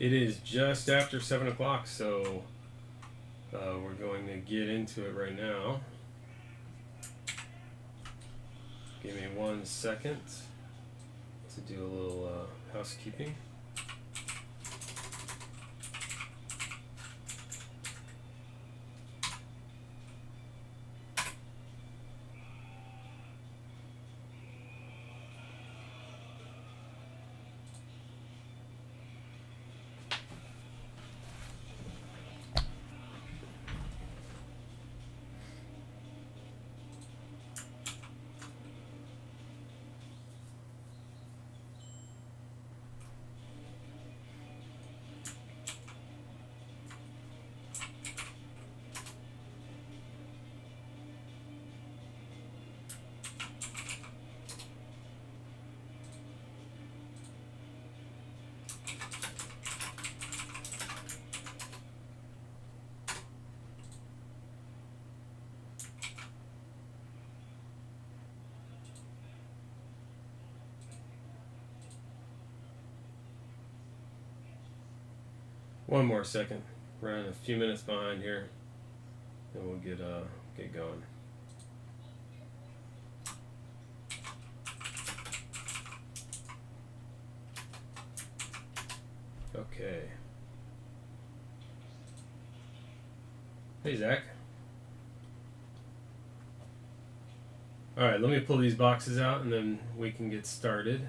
It is just after 7 o'clock, so we're going to get into it right now. Give me 1 second to do a little housekeeping. One more second. Running a few minutes behind here, and we'll get going. Okay. Hey, Zach. All right, let me pull these boxes out, and then we can get started.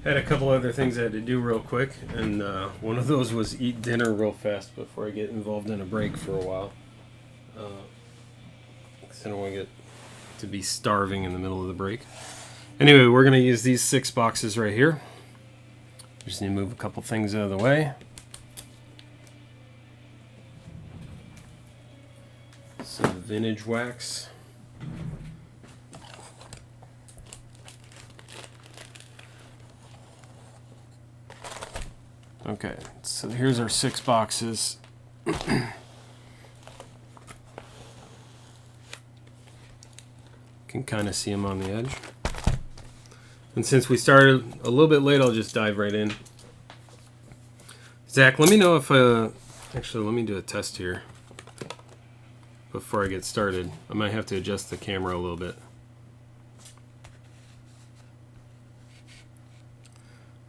Had a couple other things I had to do real quick, and one of those was eat dinner real fast before I get involved in a break for a while. Because I don't want to get to be starving in the middle of the break. Anyway, we're going to use these 6 boxes right here. Just need to move a couple things out of the way. Some vintage wax. Okay, so here's our 6 boxes. Can kind of see them on the edge. And since we started a little bit late, I'll just dive right in. Zach, let me know if actually, let me do a test here before I get started. I might have to adjust the camera a little bit.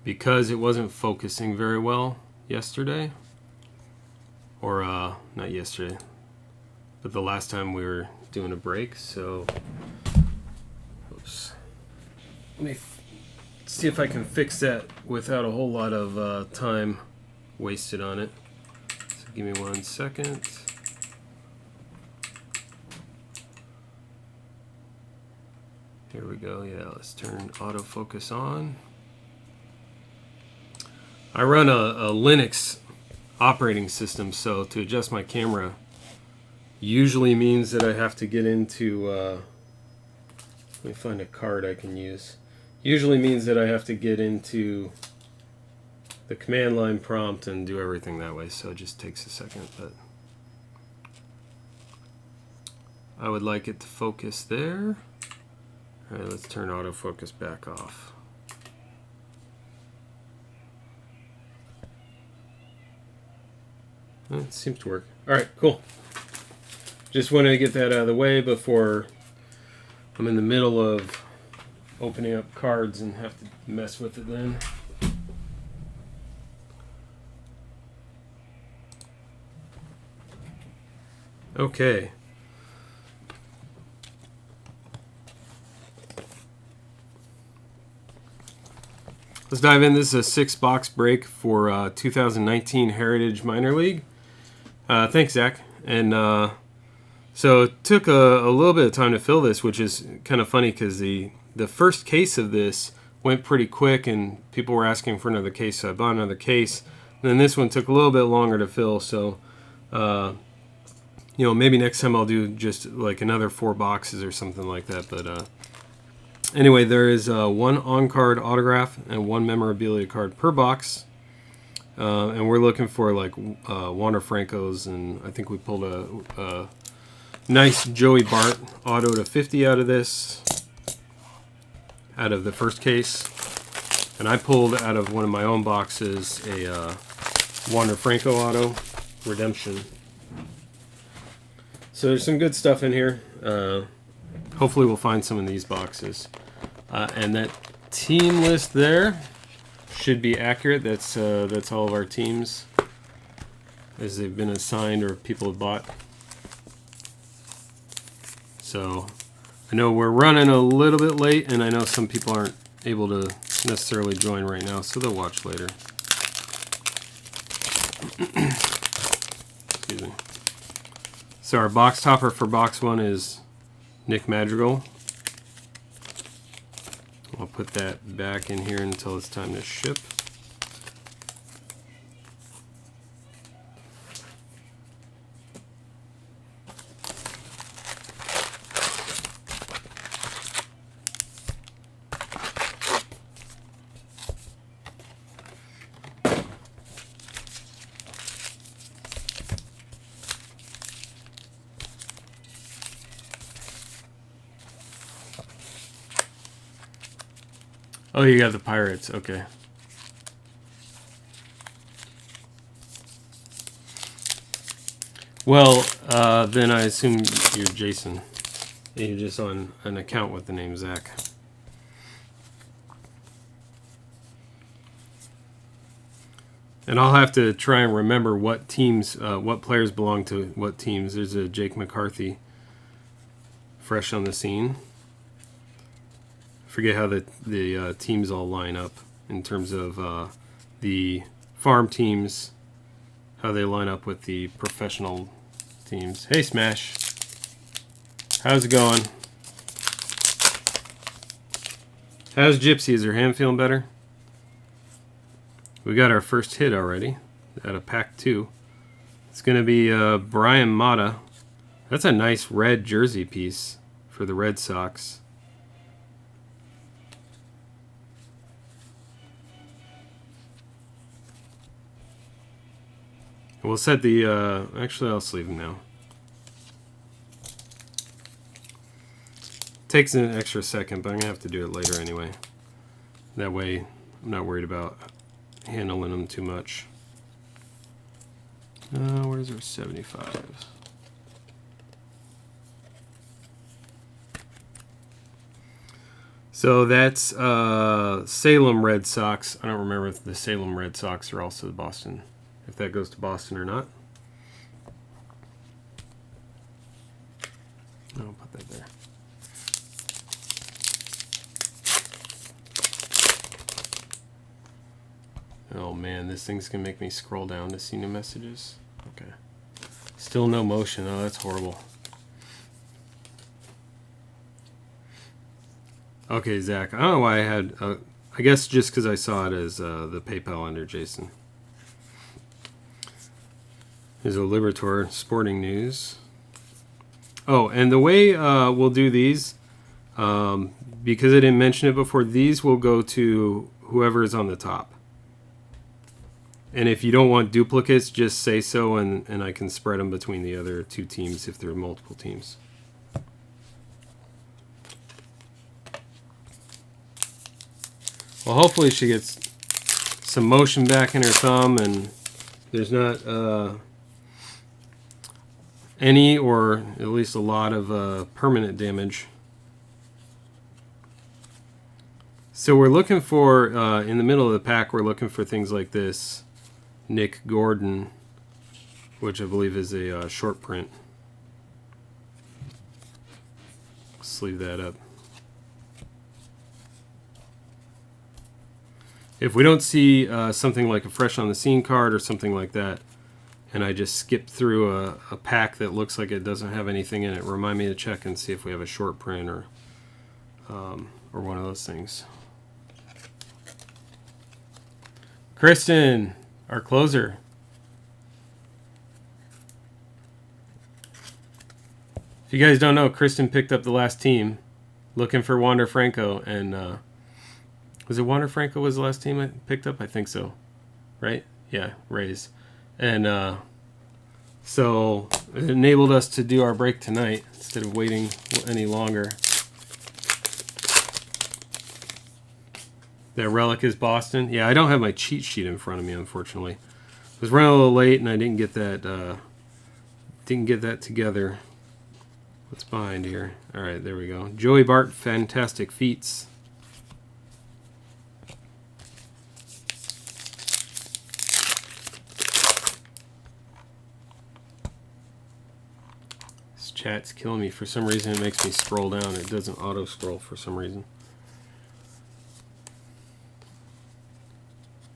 Because it wasn't focusing very well yesterday, or not yesterday, but the last time we were doing a break. So, oops. Let me see if I can fix that without a whole lot of time wasted on it. So give me 1 second. Here we go. Yeah, let's turn autofocus on. I run a Linux operating system, so to adjust my camera usually means that I have to get into, let me find a card I can use. Usually means that I have to get into the command line prompt and do everything that way, so it just takes a second, but I would like it to focus there. All right, let's turn autofocus back off. It seems to work. All right, cool. Just wanted to get that out of the way before I'm in the middle of opening up cards and have to mess with it then. Okay. Let's dive in. This is a 6-box break for 2019 Heritage Minor League. Thanks, Zach. And so it took a little bit of time to fill this, which is kind of funny because the first case of this went pretty quick and people were asking for another case, so I bought another case. And then this one took a little bit longer to fill, so you know, maybe next time I'll do just like another 4 boxes or something like that. But anyway, there is 1 on-card autograph and 1 memorabilia card per box. And we're looking for like Wander Franco's, and I think we pulled a nice Joey Bart auto to 50 out of this. out of the first case. And I pulled out of one of my own boxes a Wander Franco auto redemption. So there's some good stuff in here. Hopefully we'll find some in these boxes. And that team list there should be accurate. That's all of our teams as they've been assigned or people have bought. So I know we're running a little bit late, and I know some people aren't able to necessarily join right now, so they'll watch later. Excuse me. So our box topper for box 1 is Nick Madrigal. I'll put that back in here until it's time to ship. Oh, you got the Pirates. Okay. Well, then I assume you're Jason. You're just on an account with the name Zach. And I'll have to try and remember what teams, what players belong to what teams. There's a Jake McCarthy, fresh on the scene. Forget how the teams all line up in terms of the farm teams, how they line up with the professional teams. Hey, Smash. How's it going? How's Gypsy? Is her hand feeling better? We got our first hit already out of pack 2. It's going to be Brian Mata. That's a nice red jersey piece for the Red Sox. We'll set the, actually I'll sleeve him now. Takes an extra second, but I'm going to have to do it later anyway. That way I'm not worried about handling them too much. Where's our 75? So that's Salem Red Sox. I don't remember if the Salem Red Sox are also the Boston. If that goes to Boston or not. I'll put that there. Oh man, this thing's gonna make me scroll down to see new messages. Okay. Still no motion. Oh, that's horrible. Okay, Zach. I don't know why I had. I guess just because I saw it as the PayPal under Jason. Here's a Libertor Sporting News. Oh, and the way we'll do these, because I didn't mention it before, these will go to whoever is on the top. And if you don't want duplicates, just say so, and I can spread them between the other 2 teams if there are multiple teams. Well, hopefully she gets some motion back in her thumb, and there's not any, or at least a lot of permanent damage. So we're looking for, in the middle of the pack, we're looking for things like this. Nick Gordon, which I believe is a short print. Sleeve that up. If we don't see something like a fresh on the scene card or something like that, and I just skip through a pack that looks like it doesn't have anything in it, remind me to check and see if we have a short print or one of those things. Kristen, our closer. If you guys don't know, Kristen picked up the last team looking for Wander Franco, and was it Wander Franco was the last team I picked up? I think so. Right? Yeah, Rays. And so it enabled us to do our break tonight instead of waiting any longer. That relic is Boston. Yeah, I don't have my cheat sheet in front of me, unfortunately. I was running a little late, and I didn't get that together. What's behind here? All right, there we go. Joey Bart, Fantastic Feats. This chat's killing me. For some reason, it makes me scroll down. It doesn't auto-scroll for some reason.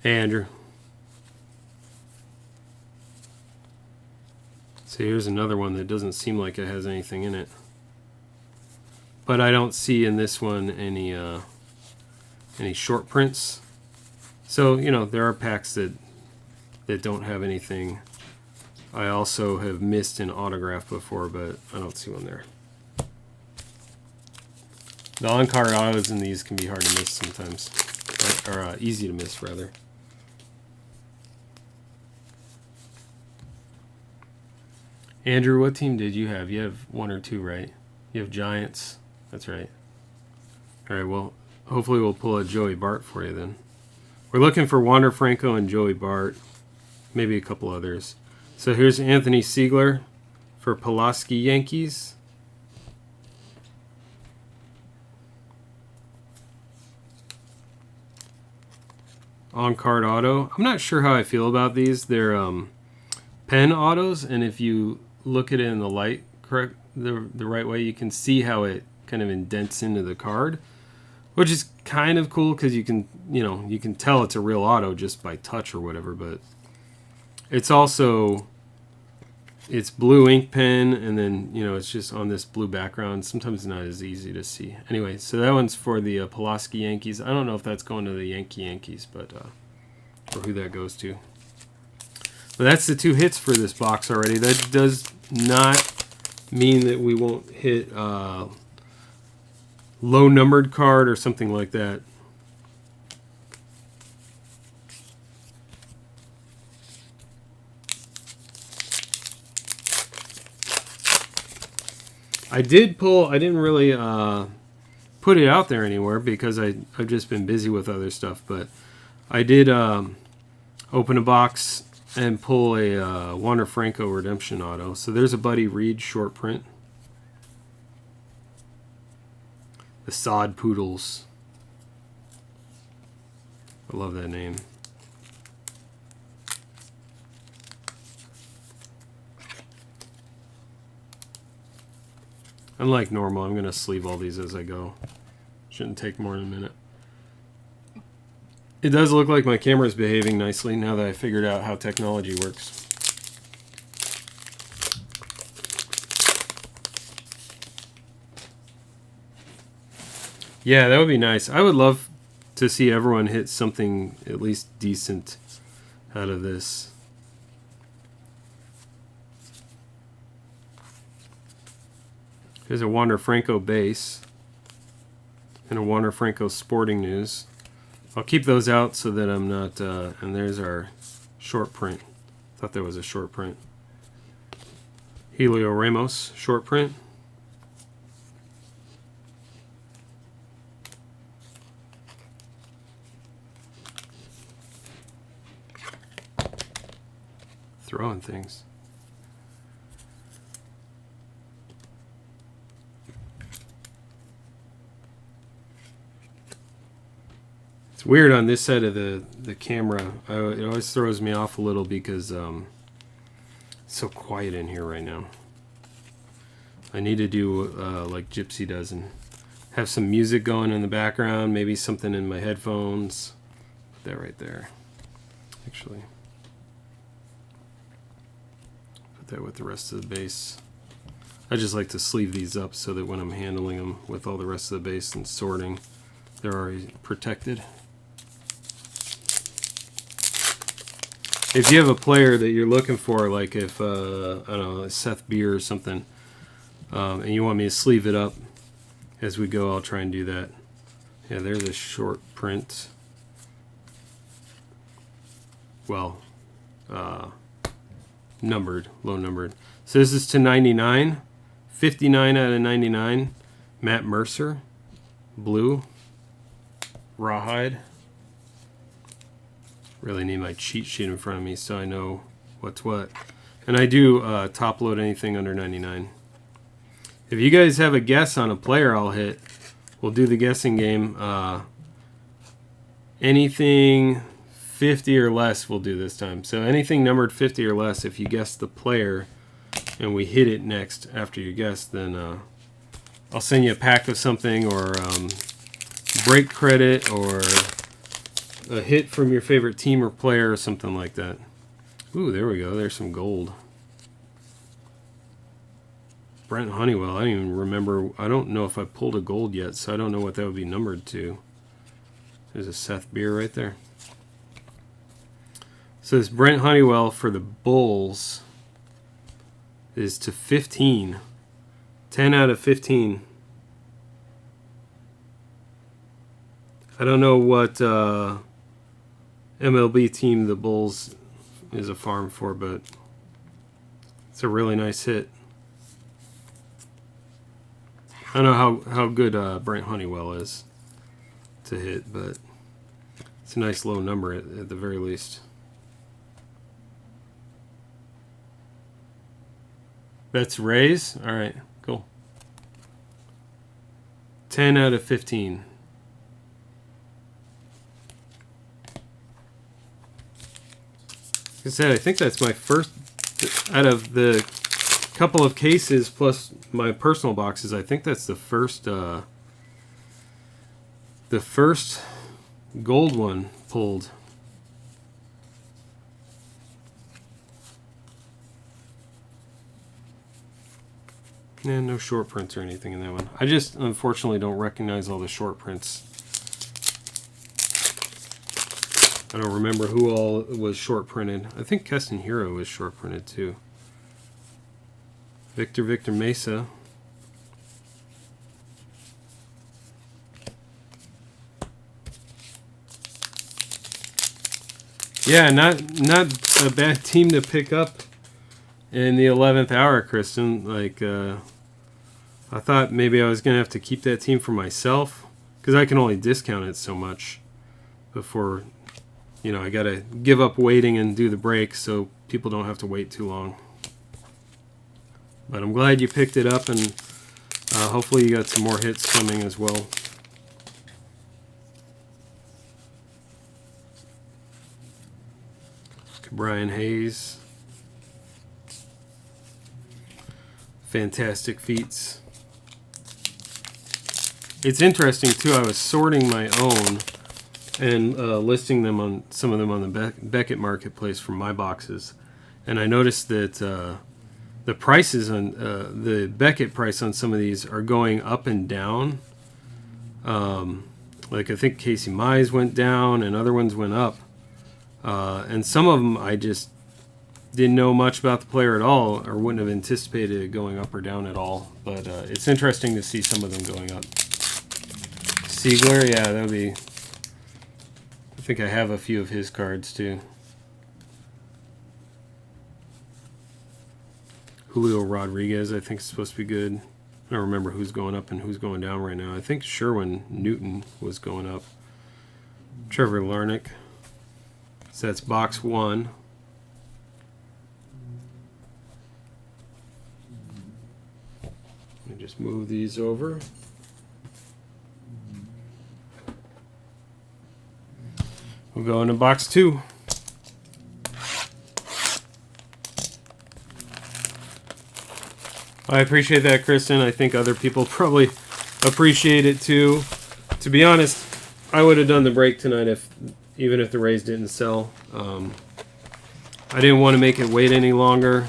Hey, Andrew. So here's another one that doesn't seem like it has anything in it. But I don't see in this one any short prints. So, you know, there are packs that don't have anything. I also have missed an autograph before, but I don't see one there. The on-card autos in these can be hard to miss sometimes. Or easy to miss, rather. Andrew, what team did you have? You have one or two, right? You have Giants. That's right. All right, well, hopefully we'll pull a Joey Bart for you then. We're looking for Wander Franco and Joey Bart. Maybe a couple others. So here's Anthony Siegler for Pulaski Yankees. On-card auto. I'm not sure how I feel about these. They're pen autos, and if you look at it in the light the right way, you can see how it kind of indents into the card, which is kind of cool because you can tell it's a real auto just by touch or whatever. But it's also blue ink pen, and then it's just on this blue background. Sometimes not as easy to see. Anyway, so that one's for the Pulaski Yankees. I don't know if that's going to the Yankees, but or who that goes to. But that's the two hits for this box already. That does not mean that we won't hit low numbered card or something like that. I didn't really put it out there anywhere because I've just been busy with other stuff, but I did open a box and pull a Wander Franco Redemption Auto. So there's a Buddy Reed short print. The Sod Poodles. I love that name. Unlike normal, I'm going to sleeve all these as I go. Shouldn't take more than a minute. It does look like my camera is behaving nicely now that I figured out how technology works. Yeah, that would be nice. I would love to see everyone hit something at least decent out of this. Here's a Wander Franco base and a Wander Franco Sporting News. I'll keep those out so that I'm not... and there's our short print. Thought there was a short print. Helio Ramos short print. Throwing things. It's weird on this side of the camera. It always throws me off a little because it's so quiet in here right now. I need to do like Gypsy does and have some music going in the background, maybe something in my headphones. Put that right there. Actually, put that with the rest of the base. I just like to sleeve these up so that when I'm handling them with all the rest of the base and sorting, they're already protected. If you have a player that you're looking for, like if, I don't know, Seth Beer or something, and you want me to sleeve it up as we go, I'll try and do that. Yeah, there's a short print. Well, numbered, low numbered. So this is to 99, 59 out of 99. Matt Mercer, blue, rawhide. Really need my cheat sheet in front of me so I know what's what. And I do top load anything under 99. If you guys have a guess on a player I'll hit, we'll do the guessing game. Anything 50 or less we'll do this time. So anything numbered 50 or less, if you guess the player and we hit it next after you guess, then I'll send you a pack of something, or break credit, or a hit from your favorite team or player, or something like that. Ooh, there we go. There's some gold. Brent Honeywell. I don't even remember. I don't know if I pulled a gold yet, so I don't know what that would be numbered to. There's a Seth Beer right there. So this Brent Honeywell for the Bulls is to 15. 10 out of 15. I don't know what MLB team the Bulls is a farm for, but it's a really nice hit. I don't know how good Brent Honeywell is to hit, but it's a nice low number at the very least. That's Rays? All right, cool. 10 out of 15. Like I said, I think that's my first, out of the couple of cases plus my personal boxes, I think that's the first gold one pulled. Yeah, no short prints or anything in that one. I just unfortunately don't recognize all the short prints. I don't remember who all was short printed. I think Keston Hero was short printed too. Victor Mesa. Yeah, not a bad team to pick up in the 11th hour, Kristen. Like, I thought maybe I was going to have to keep that team for myself, because I can only discount it so much before, you know, I got to give up waiting and do the break so people don't have to wait too long. But I'm glad you picked it up, and hopefully you got some more hits coming as well. Brian Hayes. Fantastic feats. It's interesting too, I was sorting my own and listing them on some of them on the Beckett Marketplace for my boxes, and I noticed that the prices on the Beckett price on some of these are going up and down. Like I think Casey Mize went down and other ones went up, and some of them I just didn't know much about the player at all, or wouldn't have anticipated it going up or down at all. But it's interesting to see some of them going up. Siegler, yeah, that would be. I think I have a few of his cards too. Julio Rodriguez, I think, is supposed to be good. I don't remember who's going up and who's going down right now. I think Sherwin Newton was going up. Trevor Larnach. So that's box one. Let me just move these over. We'll go into box two. I appreciate that, Kristen. I think other people probably appreciate it too. To be honest, I would have done the break tonight even if the Rays didn't sell. I didn't want to make it wait any longer.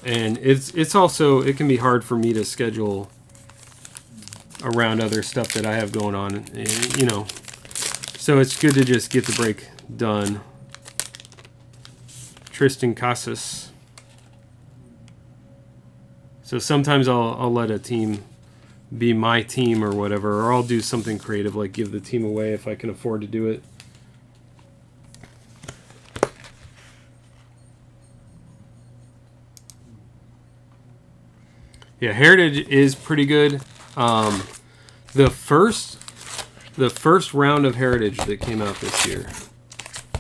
And it's also, it can be hard for me to schedule around other stuff that I have going on, and, you know. So it's good to just get the break done. Tristan Casas. So sometimes I'll let a team be my team or whatever, or I'll do something creative like give the team away if I can afford to do it. Yeah, Heritage is pretty good. The first the first round of Heritage that came out this year.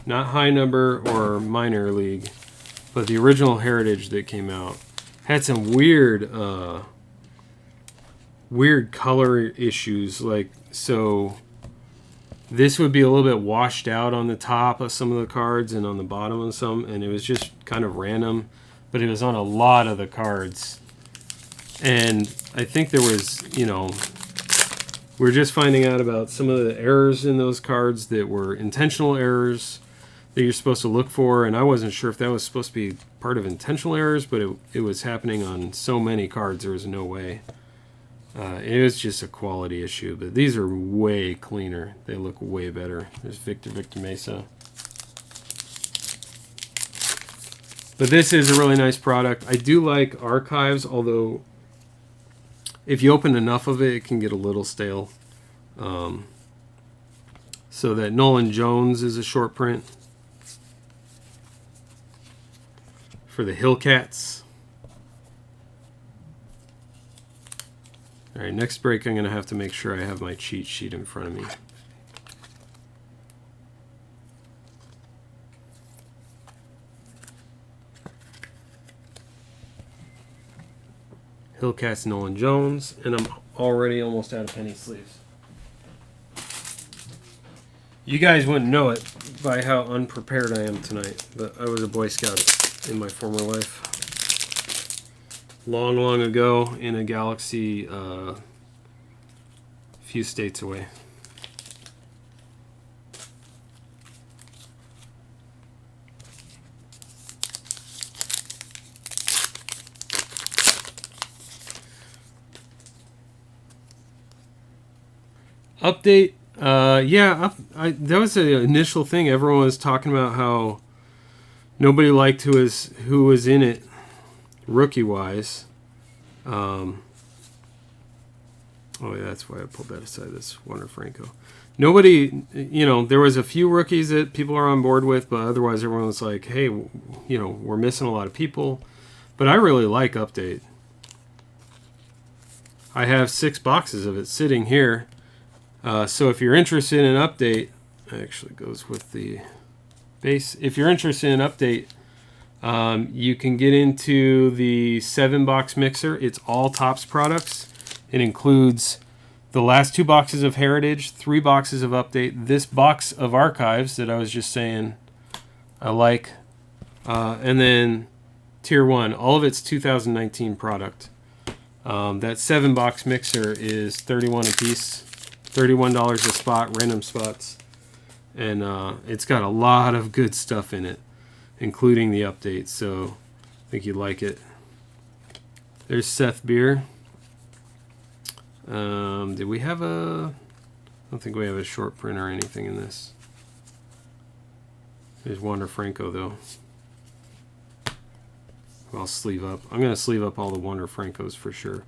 Not high number or minor league, but the original Heritage that came out had some weird color issues. Like, so this would be a little bit washed out on the top of some of the cards and on the bottom of some, and it was just kind of random, but it was on a lot of the cards. And I think there was, you know, we're just finding out about some of the errors in those cards that were intentional errors that you're supposed to look for, and I wasn't sure if that was supposed to be part of intentional errors, but it was happening on so many cards there was no way. It was just a quality issue, but these are way cleaner. They look way better. There's Victor Mesa. But this is a really nice product. I do like Archives, although if you open enough of it, it can get a little stale. So that Nolan Jones is a short print for the Hillcats. All right, next break I'm going to have to make sure I have my cheat sheet in front of me. Hillcats Nolan Jones, and I'm already almost out of penny sleeves. You guys wouldn't know it by how unprepared I am tonight, but I was a Boy Scout in my former life. Long, long ago in a galaxy a few states away. Update. That was the initial thing. Everyone was talking about how nobody liked who was in it rookie wise. Oh yeah, that's why I pulled that aside. That's Wander Franco. Nobody, you know, there was a few rookies that people are on board with, but otherwise everyone was like, hey, you know, we're missing a lot of people. But I really like Update. I have 6 boxes of it sitting here. So if you're interested in Update, it actually goes with the base. If you're interested in Update, you can get into the 7-box mixer. It's all Topps products. It includes the last 2 boxes of Heritage, 3 boxes of Update, this box of Archives that I was just saying I like, and then Tier 1. All of it's 2019 product. That 7-box mixer is $31 a piece. $31 a spot, random spots. And it's got a lot of good stuff in it, including the Update, so I think you'd like it. There's Seth Beer. Did we have I don't think we have a short print or anything in this. There's Wander Franco, though. I'll sleeve up. I'm going to sleeve up all the Wander Francos for sure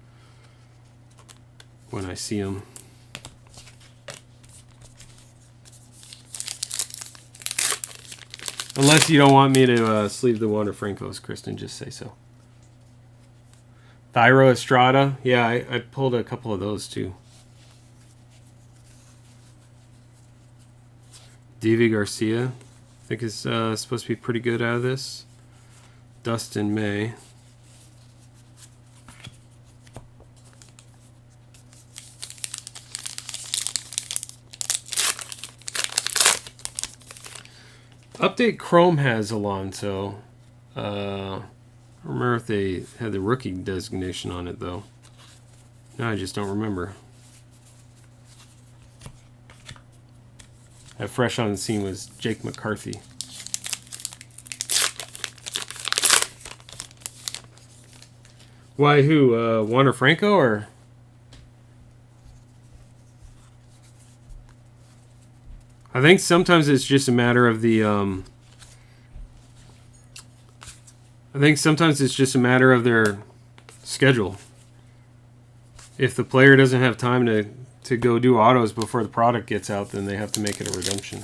when I see them. Unless you don't want me to sleeve the Wander Francos, Kristen, just say so. Thyro Estrada. Yeah, I pulled a couple of those too. Davy Garcia. I think is supposed to be pretty good out of this. Dustin May. Update Chrome has Alonso. I don't remember if they had the rookie designation on it, though. No, I just don't remember. Fresh on the scene was Jake McCarthy. Why, who? Wander Franco, or? I think sometimes it's just a matter of the I think sometimes it's just a matter of their schedule. If the player doesn't have time to go do autos before the product gets out, then they have to make it a redemption.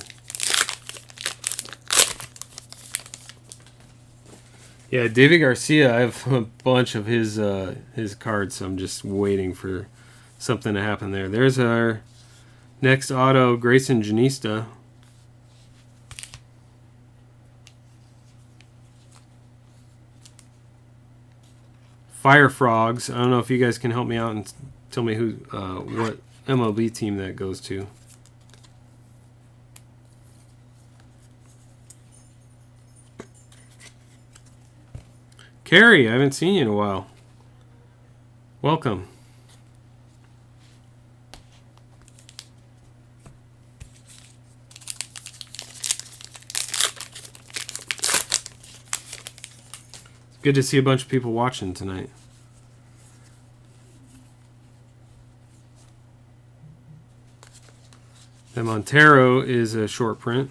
Yeah, David Garcia, I have a bunch of his cards, so I'm just waiting for something to happen there. There's our Next auto, Grayson Janista. Fire Frogs. I don't know if you guys can help me out and tell me who, what MLB team that goes to. Carrie, I haven't seen you in a while. Welcome. Good to see a bunch of people watching tonight. The Montero is a short print.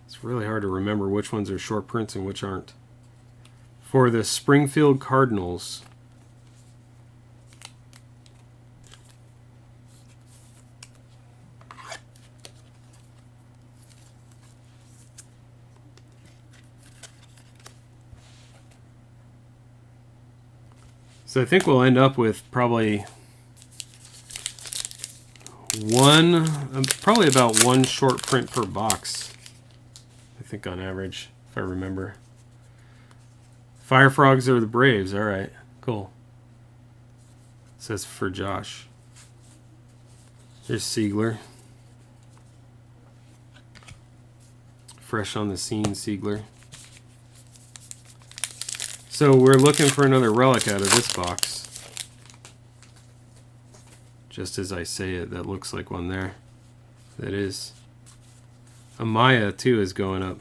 It's really hard to remember which ones are short prints and which aren't. For the Springfield Cardinals. So I think we'll end up with probably about one short print per box. I think on average, if I remember. Fire Frogs are the Braves. All right, cool. Says for Josh. There's Siegler. Fresh on the scene, Siegler. So we're looking for another relic out of this box. Just as I say it, that looks like one there. That is. Amaya, too, is going up.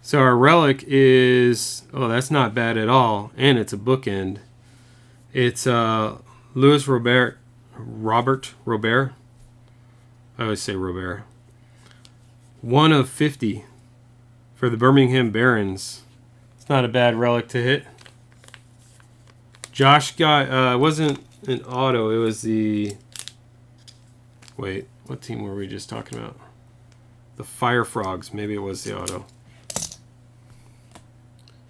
So our relic is... Oh, that's not bad at all. And it's a bookend. It's Louis Robert. I always say Robert. 1 of 50 for the Birmingham Barons. Not a bad relic to hit. Josh got, wasn't an auto, it was the, wait, what team were we just talking about? The Fire Frogs, maybe it was the auto.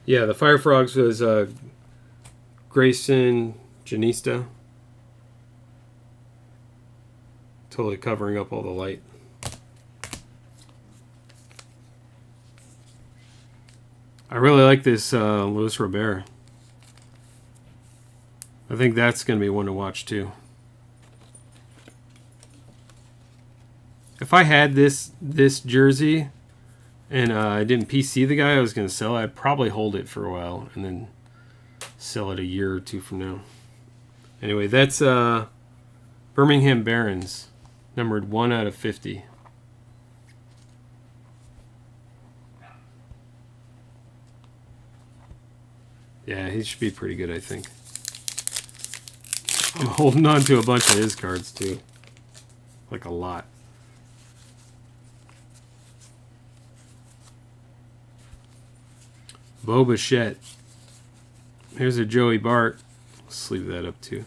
Yeah, the Fire Frogs was Grayson Janista. Totally covering up all the light. I really like this Louis Robert. I think that's going to be one to watch too. If I had this jersey and I didn't PC the guy I was going to sell, I'd probably hold it for a while and then sell it a year or two from now. Anyway, that's Birmingham Barons, numbered 1 out of 50. Yeah, he should be pretty good, I think. I'm holding on to a bunch of his cards, too. Like a lot. Bo Bichette. Here's a Joey Bart. Let's leave that up, too.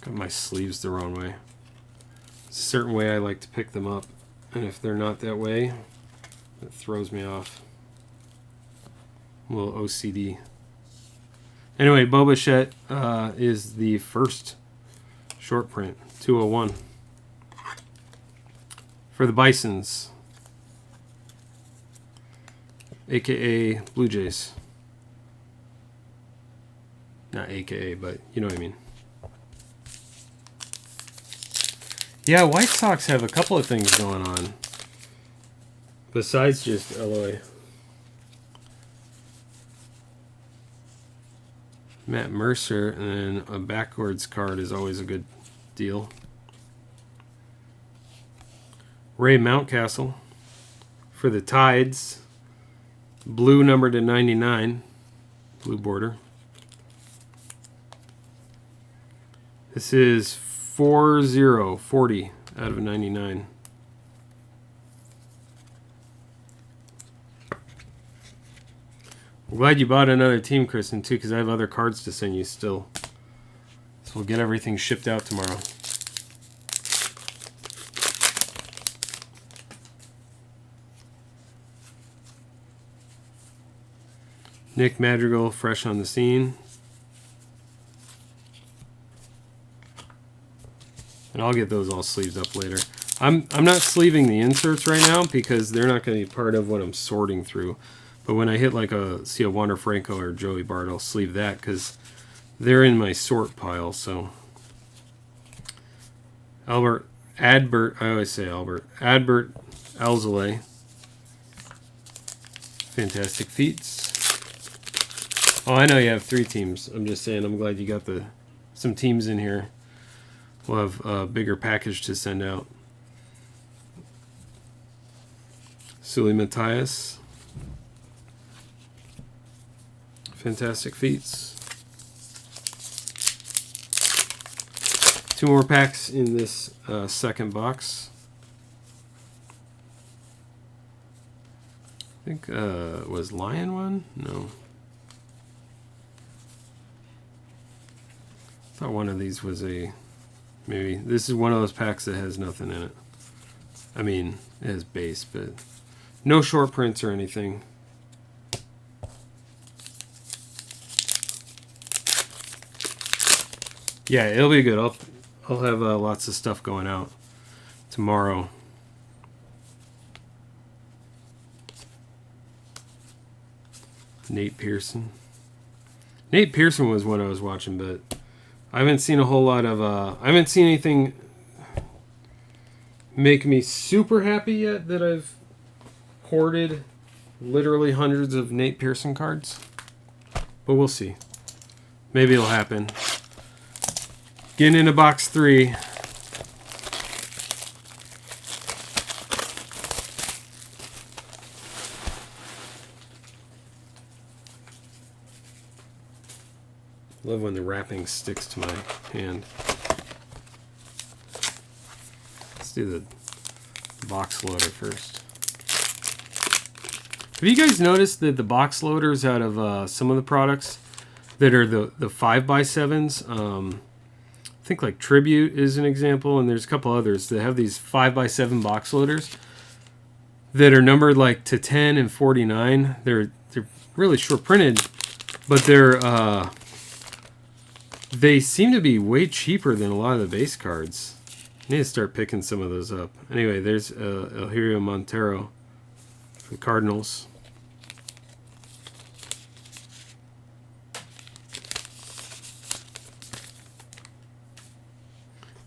Got my sleeves the wrong way. There's a certain way I like to pick them up, and if they're not that way, it throws me off. A little OCD. Anyway, Bo Bichette is the first short print, 201. For the Bisons, a.k.a. Blue Jays. Not a.k.a., but you know what I mean. Yeah, White Sox have a couple of things going on. Besides just Eloy. Matt Mercer, and then a backwards card is always a good deal. Ray Mountcastle for the Tides. Blue numbered to 99. Blue border. This is 40 out of 99. I'm glad you bought another team, Kristen, too, because I have other cards to send you still. So we'll get everything shipped out tomorrow. Nick Madrigal, fresh on the scene. And I'll get those all sleeved up later. I'm not sleeving the inserts right now because they're not going to be part of what I'm sorting through. But when I hit like a Wander Franco or Joey Bart, I'll sleeve that because they're in my sort pile. So Adbert, I always say Albert. Adbert Alzolay. Fantastic Feats. Oh, I know you have 3 teams. I'm just saying, I'm glad you got some teams in here. We'll have a bigger package to send out. Sully Matthias. Fantastic Feats. 2 more packs in this second box. I think was Lion one? No. I thought one of these was maybe this is one of those packs that has nothing in it. I mean, it has base, but no short prints or anything. Yeah, it'll be good. I'll have lots of stuff going out tomorrow. Nate Pearson. Nate Pearson was one I was watching, but I haven't seen a whole lot of. I haven't seen anything make me super happy yet that I've hoarded literally hundreds of Nate Pearson cards. But we'll see. Maybe it'll happen. Getting into box 3. Love when the wrapping sticks to my hand. Let's do the box loader first. Have you guys noticed that the box loaders out of some of the products that are the 5x7s, I think like Tribute is an example, and there's a couple others that have these 5x7 box loaders that are numbered like to 10 and 49. They're really short printed, but they seem to be way cheaper than a lot of the base cards. I need to start picking some of those up. Anyway, there's Eleuterio Montero for the Cardinals.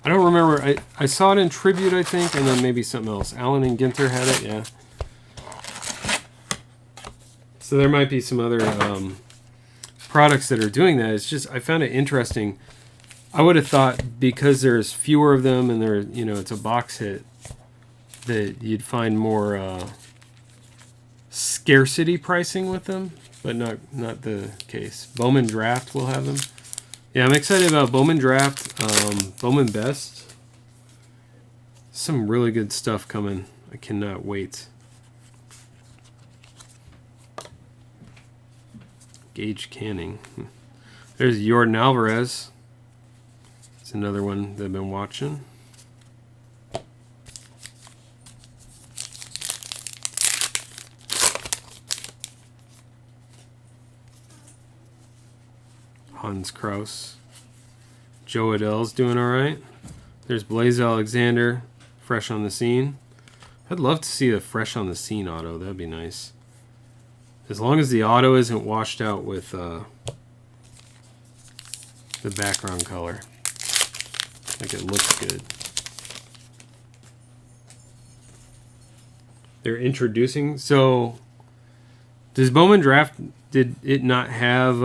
I don't remember. I saw it in Tribute, I think, and then maybe something else. Allen and Ginter had it, yeah. So there might be some other products that are doing that. It's just I found it interesting. I would have thought because there's fewer of them and it's a box hit that you'd find more scarcity pricing with them, but not the case. Bowman Draft will have them. Yeah, I'm excited about Bowman Draft, Bowman Best. Some really good stuff coming. I cannot wait. Gage Canning. There's Jordan Alvarez. It's another one that I've been watching. Hans Kraus. Joe Adell's doing all right. There's Blaze Alexander, fresh on the scene. I'd love to see a fresh on the scene auto. That'd be nice. As long as the auto isn't washed out with the background color. Like it looks good. They're introducing. So, does Bowman Draft, did it not have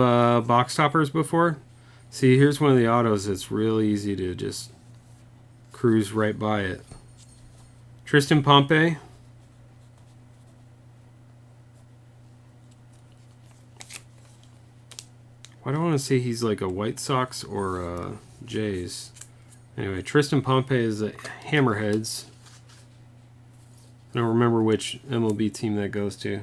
box toppers before? See, here's one of the autos that's really easy to just cruise right by it. Tristan Pompey. Why do I want to say he's like a White Sox or Jays? Anyway, Tristan Pompey is a Hammerheads. I don't remember which MLB team that goes to.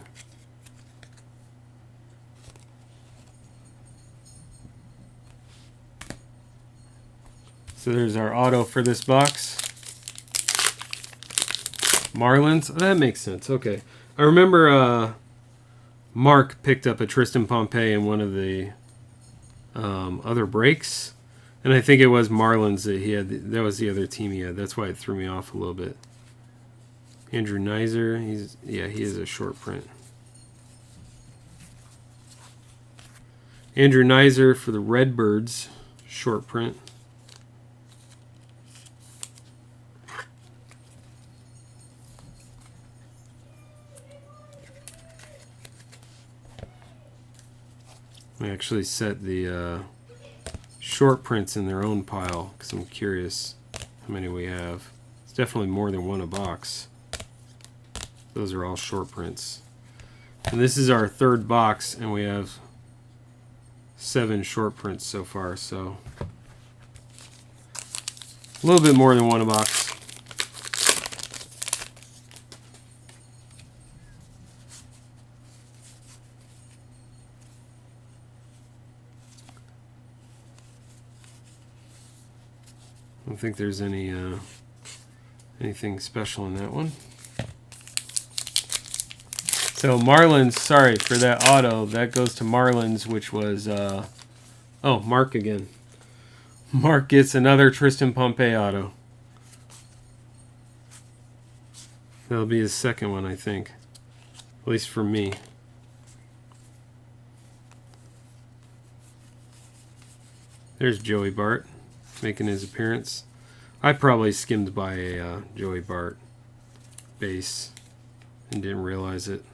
So there's our auto for this box. Marlins. Oh, that makes sense. Okay. I remember Mark picked up a Tristan Pompey in one of the other breaks. And I think it was Marlins that he had. That was the other team he had. That's why it threw me off a little bit. Andrew Nizer. He is a short print. Andrew Nizer for the Redbirds, short print. We actually set the short prints in their own pile because I'm curious how many we have. It's definitely more than one a box. Those are all short prints. And this is our third box, and we have 7 short prints so far, so a little bit more than one a box. I don't think there's anything special in that one. So Marlins, sorry for that auto. That goes to Marlins, which was, Mark again. Mark gets another Tristan Pompey auto. That'll be his second one, I think. At least for me. There's Joey Bart making his appearance. I probably skimmed by a Joey Bart base and didn't realize it.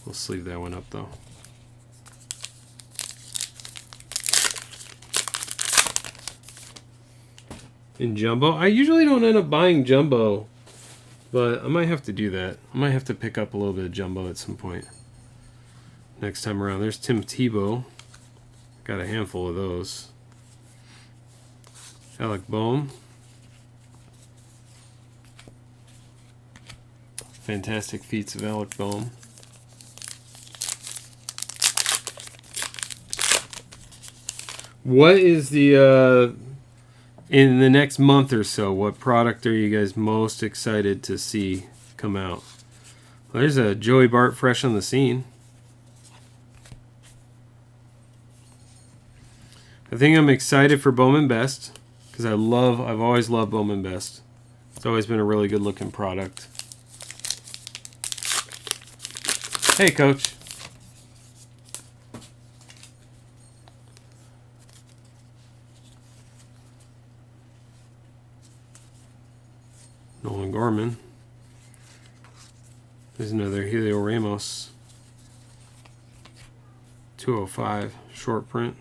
We'll sleeve that one up though. In jumbo, I usually don't end up buying jumbo, but I might have to do that. I might have to pick up a little bit of jumbo at some point next time around. There's Tim Tebow. Got a handful of those. Alec Boehm. Fantastic feats of Alec Boehm. What is the, in the next month or so, what product are you guys most excited to see come out? Well, there's a Joey Bart fresh on the scene. I think I'm excited for Bowman Best because I've always loved Bowman Best. It's always been a really good looking product. Hey, Coach. Nolan Gorman. There's another Helio Ramos. 205 short print.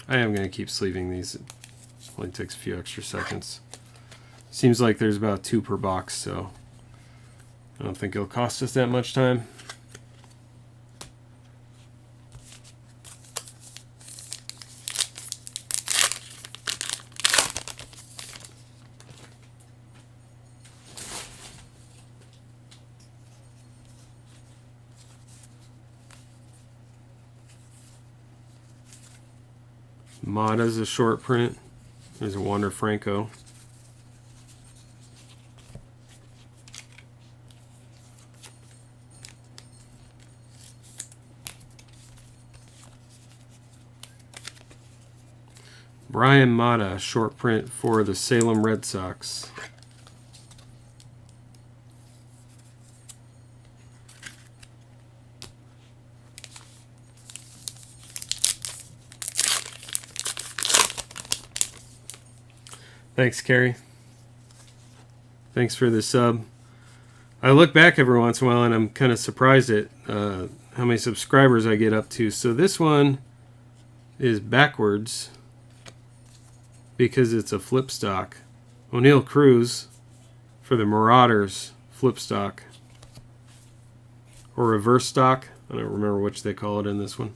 I am going to keep sleeving these. It only takes a few extra seconds. Seems like there's about 2 per box, so I don't think it'll cost us that much time. Mata's a short print. There's a Wander Franco. Brian Mata, short print for the Salem Red Sox. Thanks, Carrie. Thanks for the sub. I look back every once in a while and I'm kind of surprised at how many subscribers I get up to. So this one is backwards because it's a flip stock. O'Neal Cruz for the Marauders flip stock. Or reverse stock. I don't remember which they call it in this one.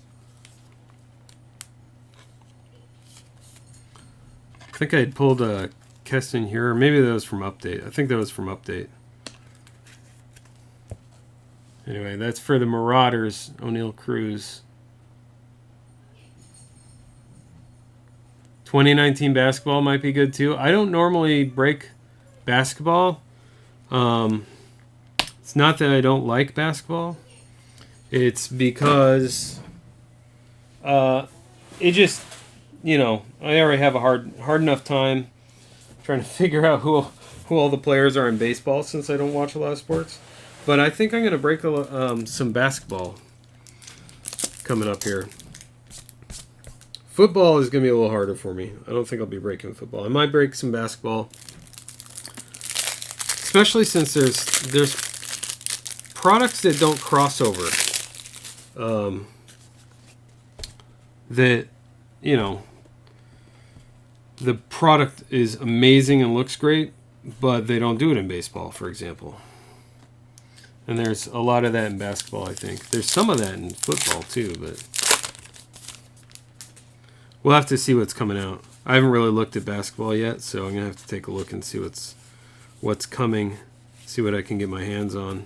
I think I had pulled a Keston here. Maybe that was from Update. I think that was from Update. Anyway, that's for the Marauders, O'Neal Cruz. 2019 basketball might be good too. I don't normally break basketball. It's not that I don't like basketball. It's because it just, I already have a hard enough time trying to figure out who all the players are in baseball since I don't watch a lot of sports. But I think I'm going to break some basketball coming up here. Football is going to be a little harder for me. I don't think I'll be breaking football. I might break some basketball, especially since there's products that don't cross over. That, the product is amazing and looks great, but they don't do it in baseball, for example. And there's a lot of that in basketball, I think. There's some of that in football, too, but we'll have to see what's coming out. I haven't really looked at basketball yet, so I'm going to have to take a look and see what's coming, see what I can get my hands on.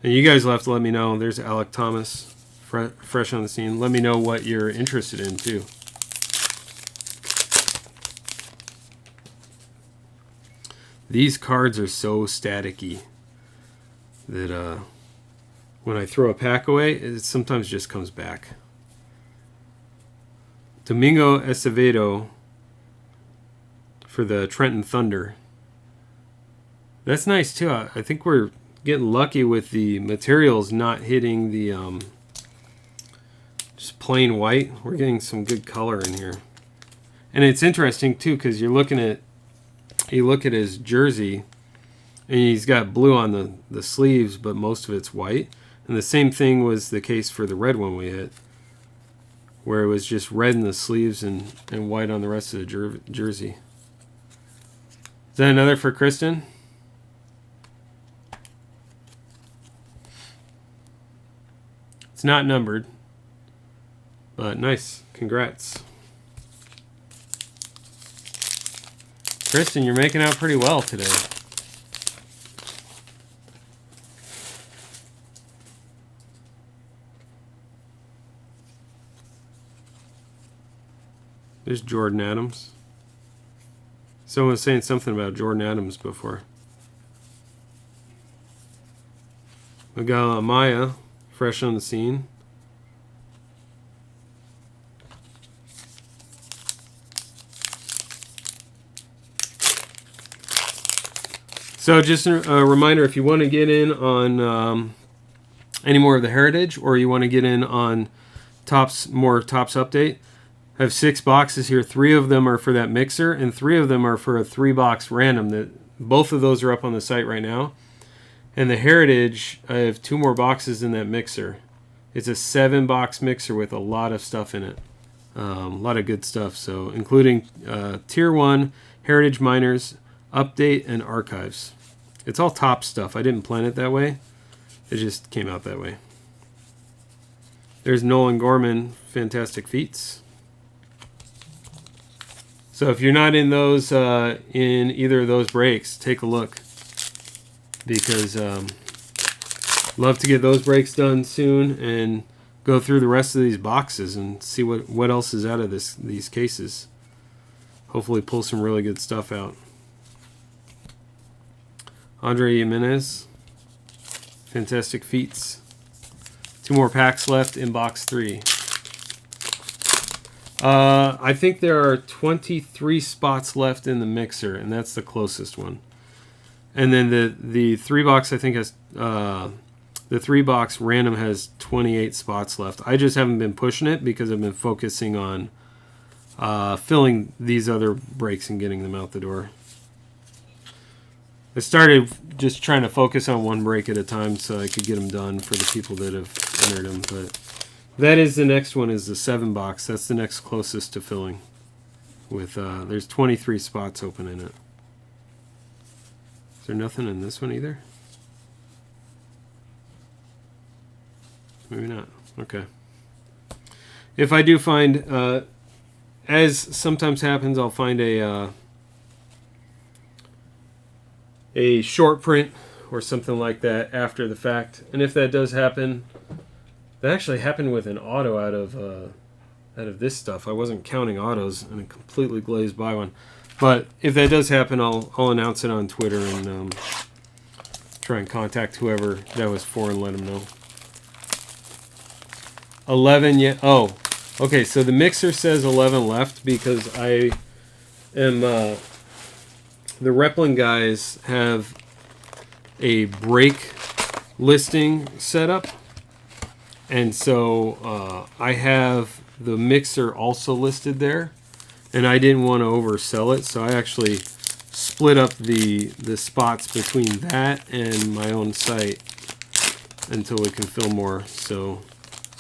And you guys will have to let me know. There's Alec Thomas, fresh on the scene. Let me know what you're interested in, too. These cards are so staticky that when I throw a pack away, it sometimes just comes back. Domingo Acevedo for the Trenton Thunder. That's nice, too. I think we're getting lucky with the materials not hitting the just plain white. We're getting some good color in here. And it's interesting, too, because you look at his jersey, and he's got blue on the sleeves, but most of it's white. And the same thing was the case for the red one we hit, where it was just red in the sleeves and white on the rest of the jersey. Is that another for Kristen? It's not numbered, but nice. Congrats. Kristen, you're making out pretty well today. There's Jordan Adams. Someone was saying something about Jordan Adams before. Miguel Amaya, fresh on the scene. So just a reminder, if you want to get in on any more of the Heritage, or you want to get in on more Topps update, I have 6 boxes here. 3 of them are for that mixer, and 3 of them are for a 3-box random. Both of those are up on the site right now. And the Heritage, I have 2 more boxes in that mixer. It's a 7-box mixer with a lot of stuff in it. A lot of good stuff. So including Tier 1, Heritage Miners, Update, and Archives. It's all top stuff. I didn't plan it that way. It just came out that way. There's Nolan Gorman, Fantastic Feats. So if you're not in those, in either of those breaks, take a look, because love to get those breaks done soon and go through the rest of these boxes and see what else is out of these cases. Hopefully pull some really good stuff out. Andre Jimenez, Fantastic Feats. 2 more packs left in box 3. I think there are 23 spots left in the mixer, and that's the closest one. And then the 3-box, I think, has the 3-box random has 28 spots left. I just haven't been pushing it because I've been focusing on filling these other breaks and getting them out the door. I started just trying to focus on one break at a time so I could get them done for the people that have entered them. But that is the next one, is the 7-box. That's the next closest to filling. With there's 23 spots open in it. Is there nothing in this one either? Maybe not. Okay. If I do find, as sometimes happens, I'll find a short print or something like that after the fact. And if that does happen, that actually happened with an auto out of this stuff. I wasn't counting autos, and it completely glazed by one. But if that does happen, I'll announce it on Twitter and try and contact whoever that was for and let them know. 11 yet. Oh, okay. So the mixer says 11 left because I am. The Replin guys have a brake listing set up, and so I have the mixer also listed there, and I didn't want to oversell it, so I actually split up the spots between that and my own site until we can fill more. So,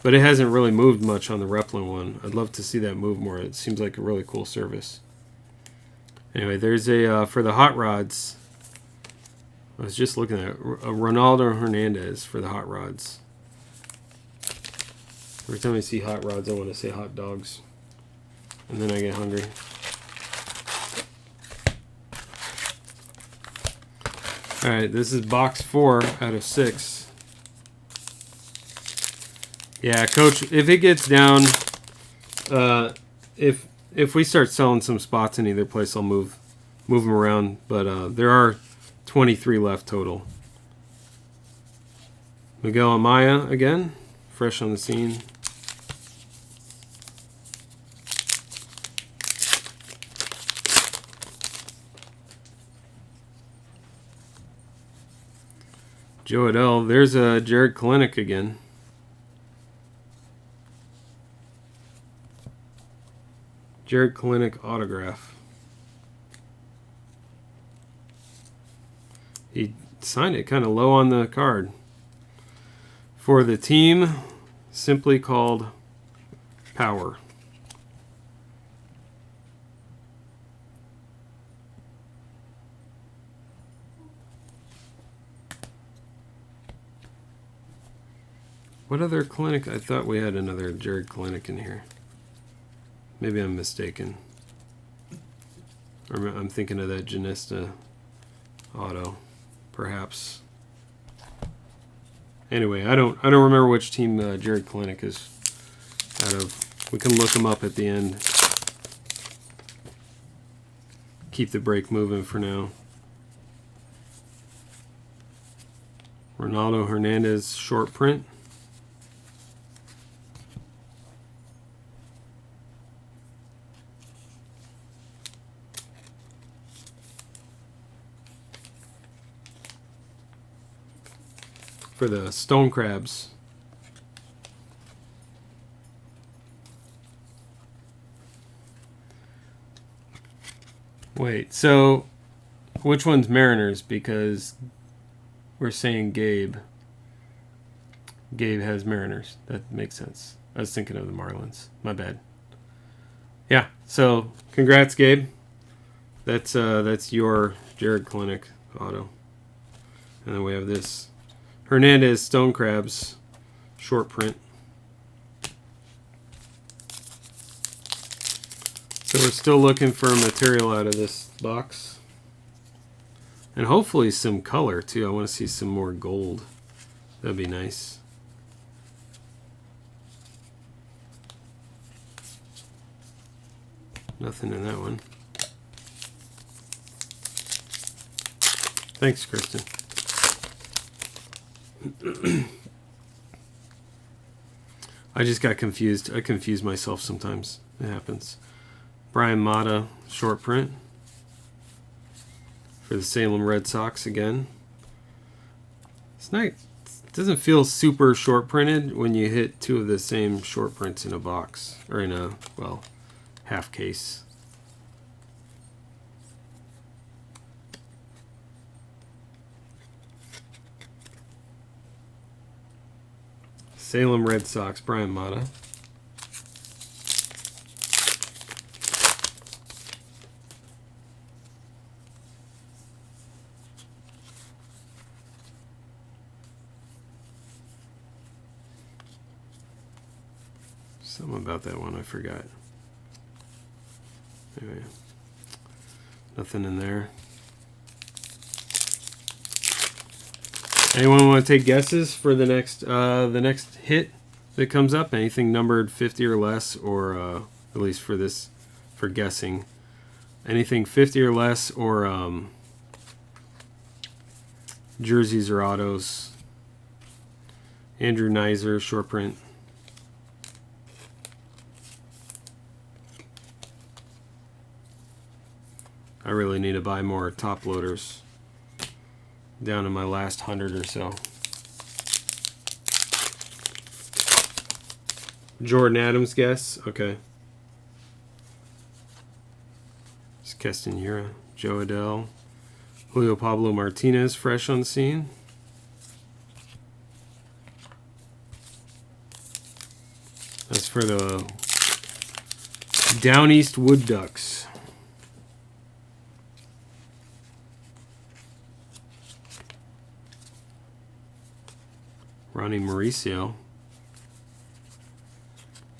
but it hasn't really moved much on the Replin one. I'd love to see that move more. It seems like a really cool service. Anyway, there's a for the hot rods. I was just looking at a Ronaldo Hernandez for the hot rods. Every time I see hot rods, I want to say hot dogs, and then I get hungry. All right, this is box 4 out of 6. Yeah, Coach, if it gets down, if we start selling some spots in either place, I'll move them around. But there are 23 left total. Miguel Amaya again, fresh on the scene. Joe Adell. There's a Jared Kalenic again. Jared Kalenic autograph. He signed it kind of low on the card. For the team simply called Power. What other Kalenic? I thought we had another Jared Kalenic in here. Maybe I'm mistaken. Or I'm thinking of that Janista auto, perhaps. Anyway, I don't remember which team Jared Kalenic is out of. We can look him up at the end. Keep the break moving for now. Ronaldo Hernandez short print. For the Stone Crabs. Wait, so which one's Mariners? Because we're saying Gabe. Gabe has Mariners. That makes sense. I was thinking of the Marlins. My bad. Yeah, so congrats, Gabe. That's your Jared Kalenic auto. And then we have this Hernandez Stone Crabs short print. So we're still looking for material out of this box. And hopefully some color too. I want to see some more gold. That'd be nice. Nothing in that one. Thanks, Kristen. I just got confused. I confuse myself sometimes. It happens. Brian Mata short print for the Salem Red Sox again. It's not. It doesn't feel super short printed when you hit two of the same short prints in a box or in a half case. Salem Red Sox, Brian Mata. Something about that one I forgot. Anyway, nothing in there. Anyone want to take guesses for the next hit that comes up? Anything numbered 50 or less, or at least for guessing, anything 50 or less, or Jerseys or autos. Andrew Nizer, short print. I really need to buy more top loaders. Down to my last 100 or so. Jordan Adams guess. Okay. It's Castanera, Joe Adele, Julio Pablo Martinez, fresh on the scene. That's for the Down East Wood Ducks. Ronnie Mauricio,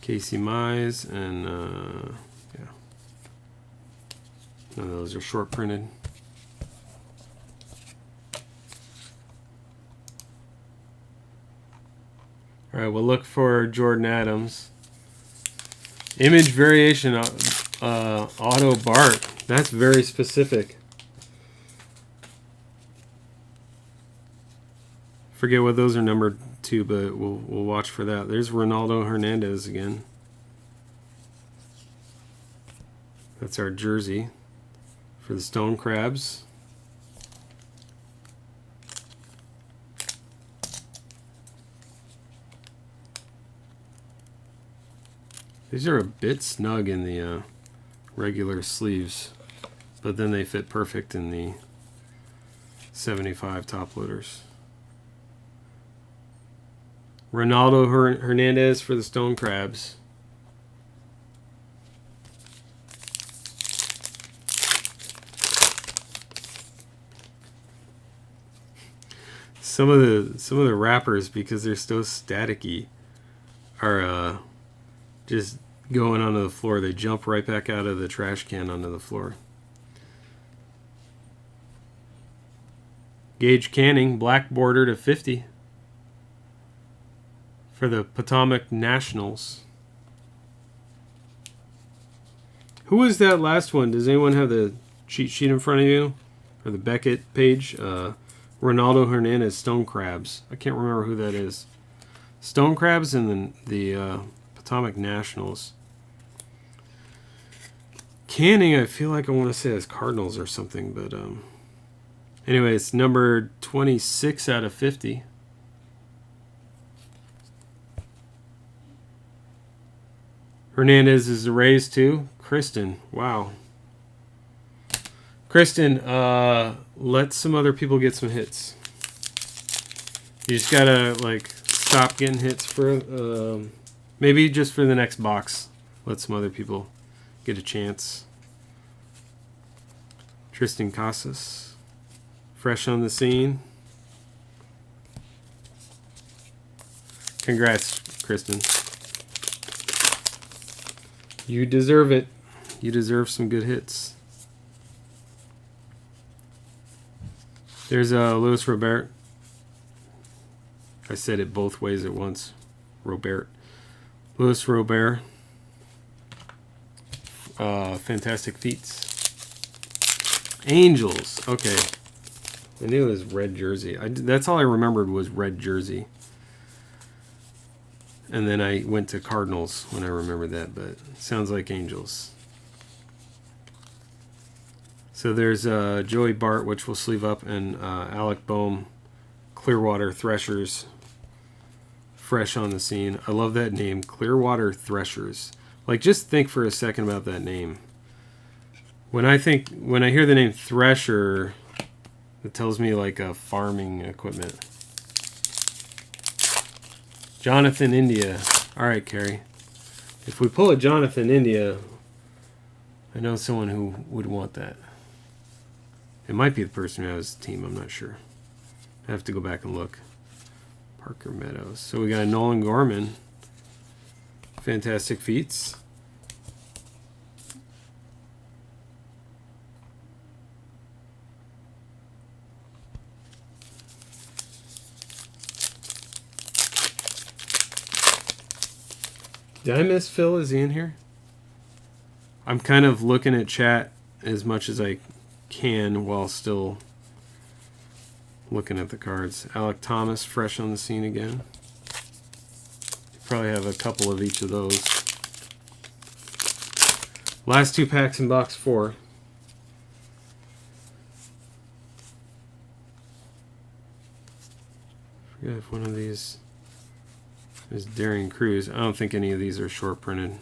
Casey Mize, and yeah, none of those are short printed. All right, we'll look for Jordan Adams. Image variation, auto Bart. That's very specific. Forget what those are numbered to, but we'll watch for that. There's Ronaldo Hernandez again. That's our jersey for the Stone Crabs. These are a bit snug in the regular sleeves, but then they fit perfect in the 75 top loaders. Ronaldo Hernandez for the Stone Crabs. Some of the wrappers, because they're so staticky, are just going onto the floor. They jump right back out of the trash can onto the floor. Gage Canning, black border to 50 for the Potomac Nationals. Who was that last one? Does anyone have the cheat sheet in front of you? Or the Beckett page? Ronaldo Hernandez, Stone Crabs. I can't remember who that is. Stone Crabs and then the Potomac Nationals. Canning, I feel like I want to say it's Cardinals or something, but anyway, it's number 26 out of 50. Hernandez is the Rays too. Kristen, wow. Kristen, let some other people get some hits. You just gotta like stop getting hits for maybe just for the next box. Let some other people get a chance. Tristan Casas, fresh on the scene. Congrats, Kristen. You deserve it. You deserve some good hits. There's Luis Robert. I said it both ways at once. Robert. Luis Robert. Fantastic Feats. Angels. Okay. I knew it was red jersey. That's all I remembered was red jersey. And then I went to Cardinals when I remembered that, but it sounds like Angels. So there's Joey Bart, which will sleeve up, and Alec Boehm, Clearwater Threshers, fresh on the scene. I love that name, Clearwater Threshers. Like, just think for a second about that name. When I hear the name Thresher, it tells me like a farming equipment. Jonathan India. All right, Carrie. If we pull a Jonathan India, I know someone who would want that. It might be the person who has the team. I'm not sure. I have to go back and look. Parker Meadows. So we got a Nolan Gorman. Fantastic Feats. Did I miss Phil? Is he in here? I'm kind of looking at chat as much as I can while still looking at the cards. Alec Thomas, fresh on the scene again. Probably have a couple of each of those. Last 2 packs in box 4. Forget if one of these is Daring Cruz. I don't think any of these are short printed.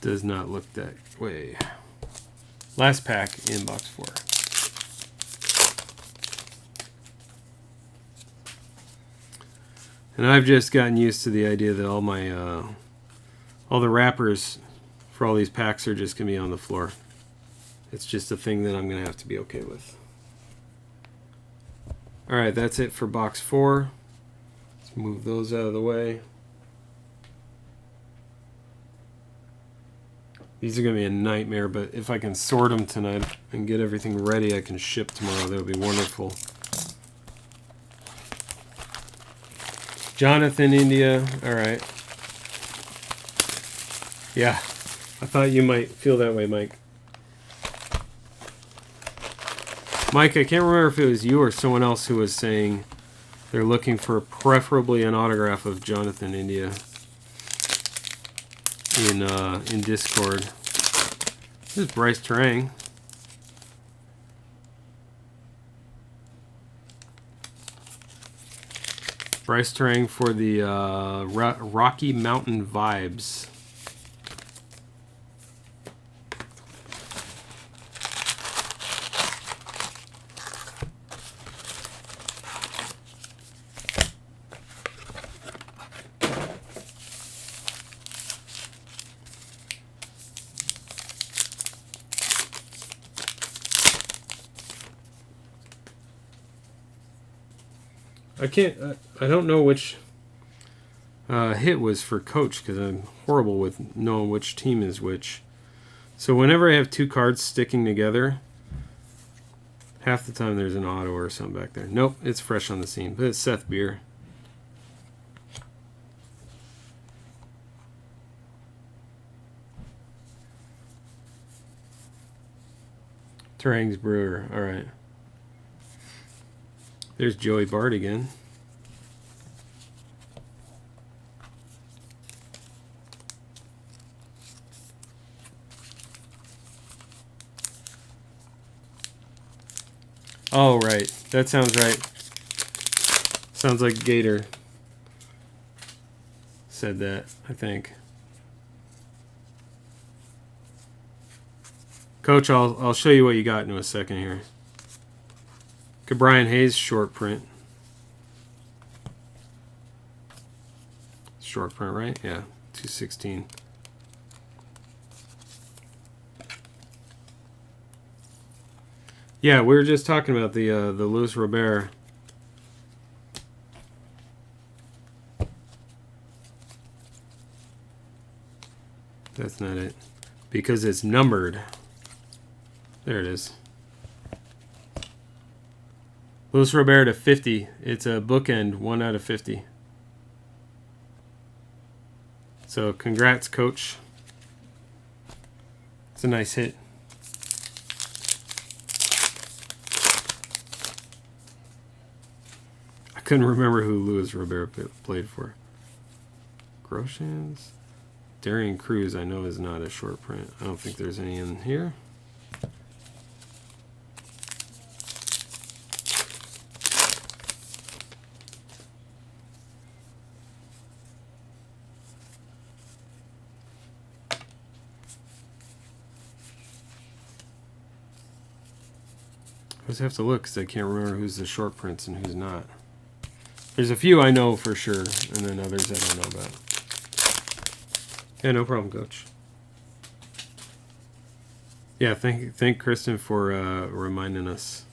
Does not look that way. Last pack in box 4. And I've just gotten used to the idea that all my all the wrappers for all these packs are just gonna be on the floor. It's just a thing that I'm gonna have to be okay with. All right, that's it for box 4. Let's move those out of the way. These are gonna be a nightmare, but if I can sort them tonight and get everything ready, I can ship tomorrow. That would be wonderful. Jonathan India, all right. Yeah, I thought you might feel that way, Mike. Mike, I can't remember if it was you or someone else who was saying they're looking for preferably an autograph of Jonathan India in Discord. This is Bryce Terang. Bryce Terang for the Rocky Mountain Vibes. I don't know which hit was for Coach because I'm horrible with knowing which team is which. So whenever I have 2 cards sticking together, half the time there's an auto or something back there. Nope, it's fresh on the scene, but it's Seth Beer. Terang's Brewer, all right. There's Joey Bart again. Oh, right. That sounds right. Sounds like Gator said that, I think. Coach, I'll show you what you got in a second here. Good Brian Hayes short print. Short print, right? Yeah, 216. Yeah, we were just talking about the Luis Robert. That's not it. Because it's numbered. There it is. Luis Robert to 50. It's a bookend, 1 out of 50. So congrats, Coach. It's a nice hit. I couldn't remember who Luis Robert played for. Groshans? Daring Cruz, I know, is not a short print. I don't think there's any in here. I just have to look because I can't remember who's the short prints and who's not. There's a few I know for sure, and then others I don't know about. Yeah, no problem, Coach. Yeah, thank Kristen for reminding us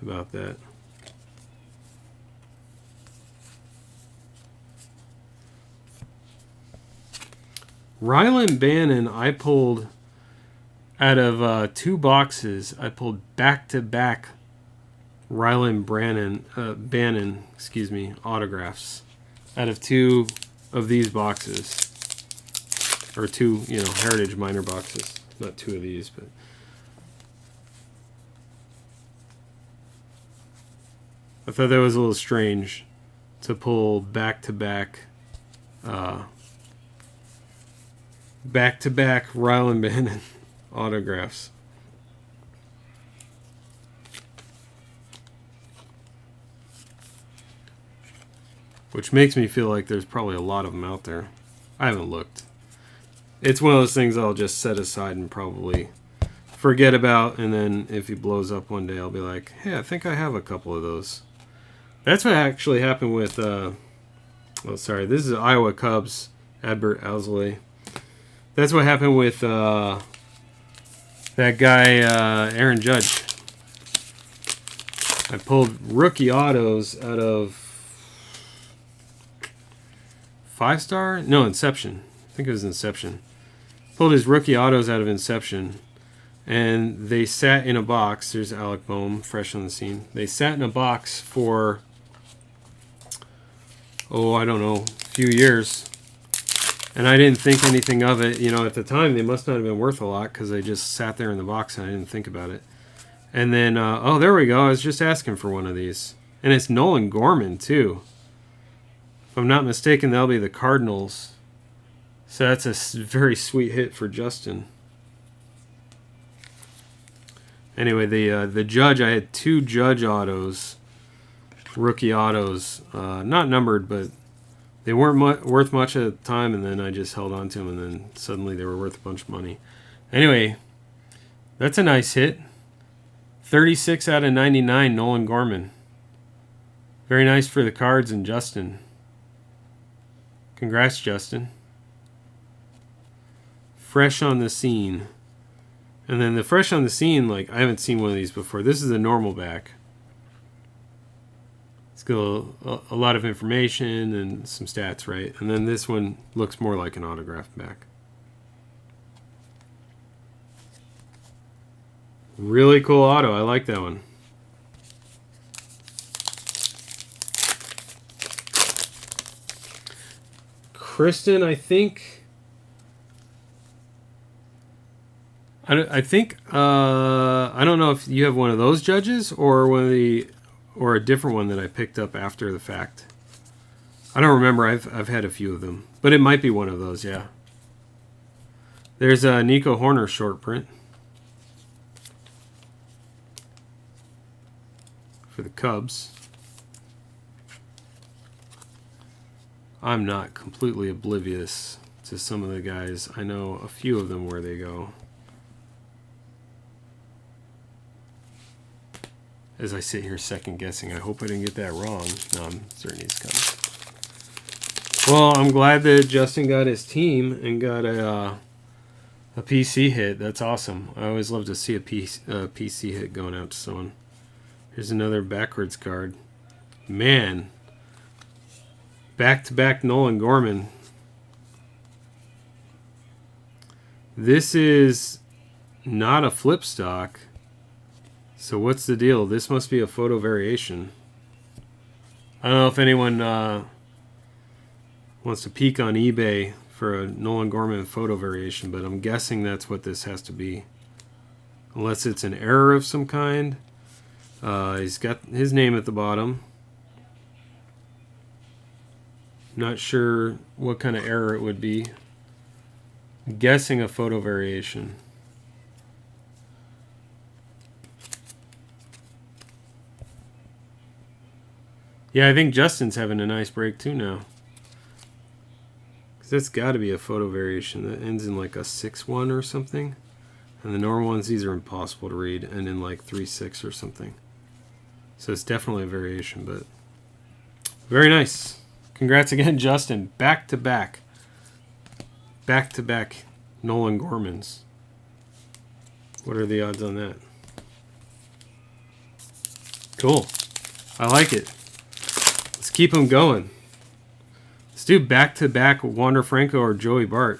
about that. Rylan Bannon, I pulled out of 2 boxes. I pulled back-to-back Rylan Bannon, excuse me, autographs out of 2 of these boxes. Or 2, Heritage minor boxes. Not 2 of these, but I thought that was a little strange to pull back-to-back Ryland Bannon autographs. Which makes me feel like there's probably a lot of them out there. I haven't looked. It's one of those things I'll just set aside and probably forget about, and then if he blows up one day, I'll be like, hey, I think I have a couple of those. That's what actually happened with, this is Iowa Cubs, Adbert Alzolay. That's what happened with that guy, Aaron Judge. I pulled rookie autos out of 5-star? No, Inception. I think it was Inception. Pulled his rookie autos out of Inception, and they sat in a box. There's Alec Boehm, fresh on the scene. They sat in a box for, I don't know, a few years. And I didn't think anything of it. You know, at the time, they must not have been worth a lot because they just sat there in the box and I didn't think about it. And then, there we go. I was just asking for one of these. And it's Nolan Gorman, too. If I'm not mistaken, that'll be the Cardinals. So that's a very sweet hit for Justin. Anyway, the Judge, I had 2 Judge autos, rookie autos, not numbered, but they weren't worth much at the time, and then I just held on to them, and then suddenly they were worth a bunch of money. Anyway, that's a nice hit. 36 out of 99, Nolan Gorman. Very nice for the Cards and Justin. Congrats, Justin. Fresh on the scene. And then the fresh on the scene, like, I haven't seen one of these before. This is a normal back. It's got a lot of information and some stats, right? And then this one looks more like an autographed back. Really cool auto. I like that one. Kristen, I think... I don't know if you have one of those Judges or or a different one that I picked up after the fact. I don't remember. I've had a few of them, but it might be one of those. Yeah. There's a Nico Horner short print for the Cubs. I'm not completely oblivious to some of the guys. I know a few of them where they go. As I sit here second guessing, I hope I didn't get that wrong. No, I'm certain he's coming. Well, I'm glad that Justin got his team and got a PC hit. That's awesome. I always love to see a PC hit going out to someone. Here's another backwards card. Man. Back-to-back Nolan Gorman. This is not a flip stock. So what's the deal? This must be a photo variation. I don't know if anyone wants to peek on eBay for a Nolan Gorman photo variation, but I'm guessing that's what this has to be. Unless it's an error of some kind. He's got his name at the bottom. Not sure what kind of error it would be. I'm guessing a photo variation. Yeah, I think Justin's having a nice break too now. Because that's got to be a photo variation. That ends in like a 6-1 or something. And the normal ones, these are impossible to read. And in like 3-6 or something. So it's definitely a variation, but very nice. Congrats again, Justin. Back-to-back. Back-to-back Nolan Gormans. What are the odds on that? Cool. I like it. Let's keep them going. Let's do back-to-back Wander Franco or Joey Bart.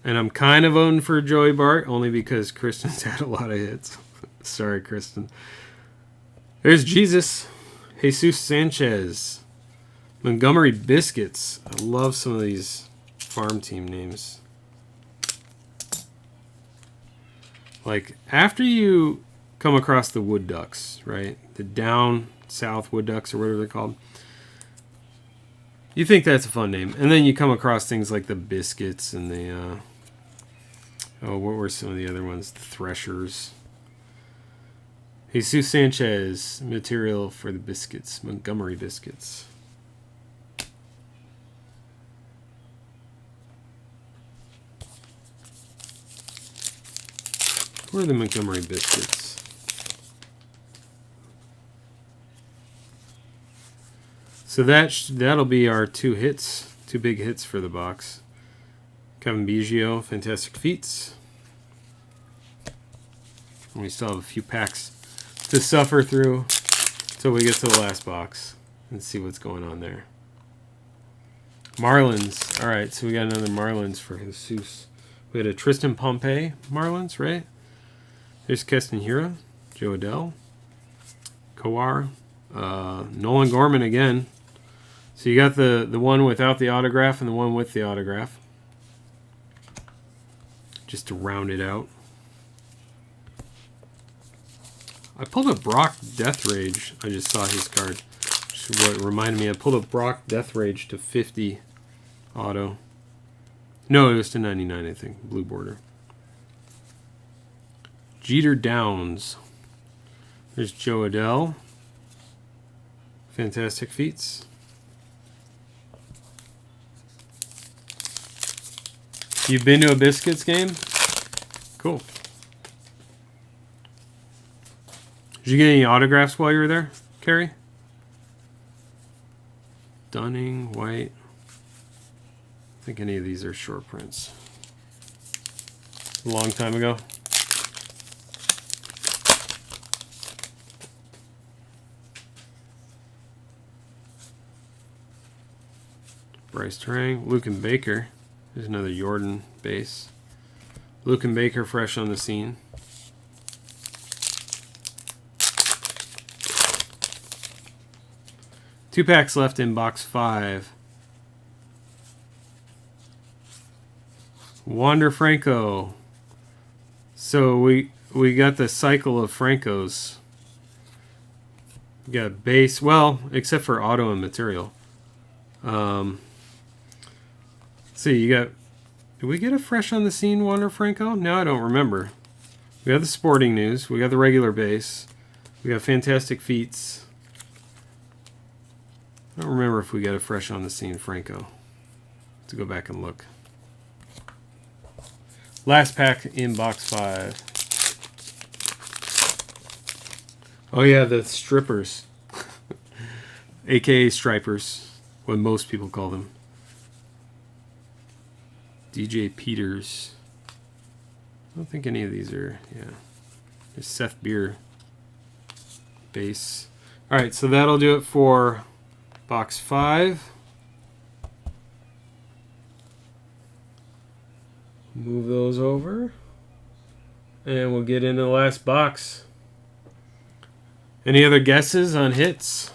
And I'm kind of voting for Joey Bart, only because Kristen's had a lot of hits. Sorry, Kristen. There's Jesus Sanchez. Montgomery Biscuits. I love some of these farm team names. Like, after you come across the wood ducks, right? The down south wood ducks or whatever they're called. You think that's a fun name. And then you come across things like the biscuits and the, what were some of the other ones? The threshers. Jesus Sanchez, material for the biscuits, Montgomery biscuits. Where are the Montgomery biscuits? So that'll be our two big hits for the box. Kevin Biggio, Fantastic Feats. And we still have a few packs to suffer through until we get to the last box and see what's going on there. Marlins. All right, so we got another Marlins for Jesus. We had a Tristan Pompey Marlins, right? There's Keston Hiura, Joe Adell, Kowar, Nolan Gorman again. So you got the one without the autograph and the one with the autograph. Just to round it out. I pulled up Brock Death Rage. I just saw his card. Which is what reminded me. I pulled up Brock Death Rage to 50 auto. No, it was to 99, I think. Blue border. Jeter Downs. There's Joe Adell. Fantastic Feats. You've been to a Biscuits game? Cool. Did you get any autographs while you were there, Carrie? Dunning, White. I think any of these are short prints. A long time ago. Bryce Terang, Luke and Baker. There's another Jordan base. Luke and Baker fresh on the scene. Two packs left in box 5. Wander Franco. So we got the cycle of Francos. We got base, well, except for auto and material. See, you got, did we get a fresh on the scene Wander Franco? No, I don't remember. We got the sporting news. We got the regular base. We got Fantastic Feats. I don't remember if we got a fresh on the scene Franco. To go back and look. Last pack in box 5. Oh yeah, the strippers. AKA stripers. What most people call them. DJ Peters. I don't think any of these are, yeah. There's Seth Beer base. Alright, so that'll do it for box 5. Move those over. And we'll get into the last box. Any other guesses on hits?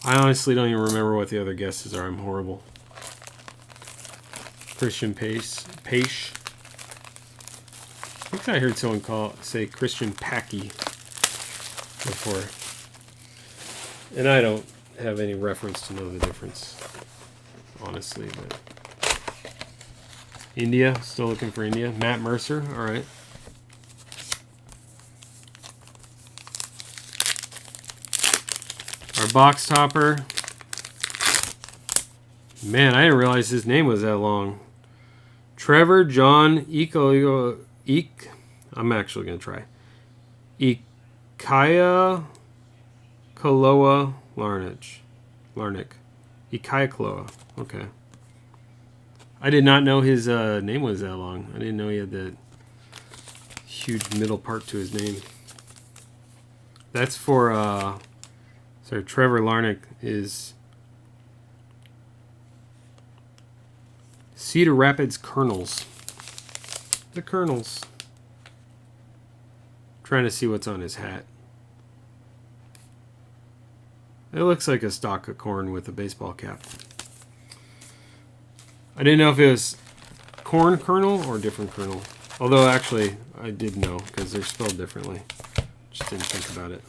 I honestly don't even remember what the other guesses are. I'm horrible. Christian Pace. I think I heard someone say Christian Packy before. And I don't have any reference to know the difference, honestly. But India, still looking for India. Matt Mercer, all right. Our box topper. Man, I didn't realize his name was that long. Trevor John I'm actually going to try. Ikaya Kaloa Larnick. Ikaya Kaloa. Okay. I did not know his name was that long. I didn't know he had that huge middle part to his name. That's for... Sorry, Trevor Larnick is Cedar Rapids Colonels. The Colonels. Trying to see what's on his hat. It looks like a stalk of corn with a baseball cap. I didn't know if it was corn kernel or different kernel. Although, actually, I did know because they're spelled differently. Just didn't think about it.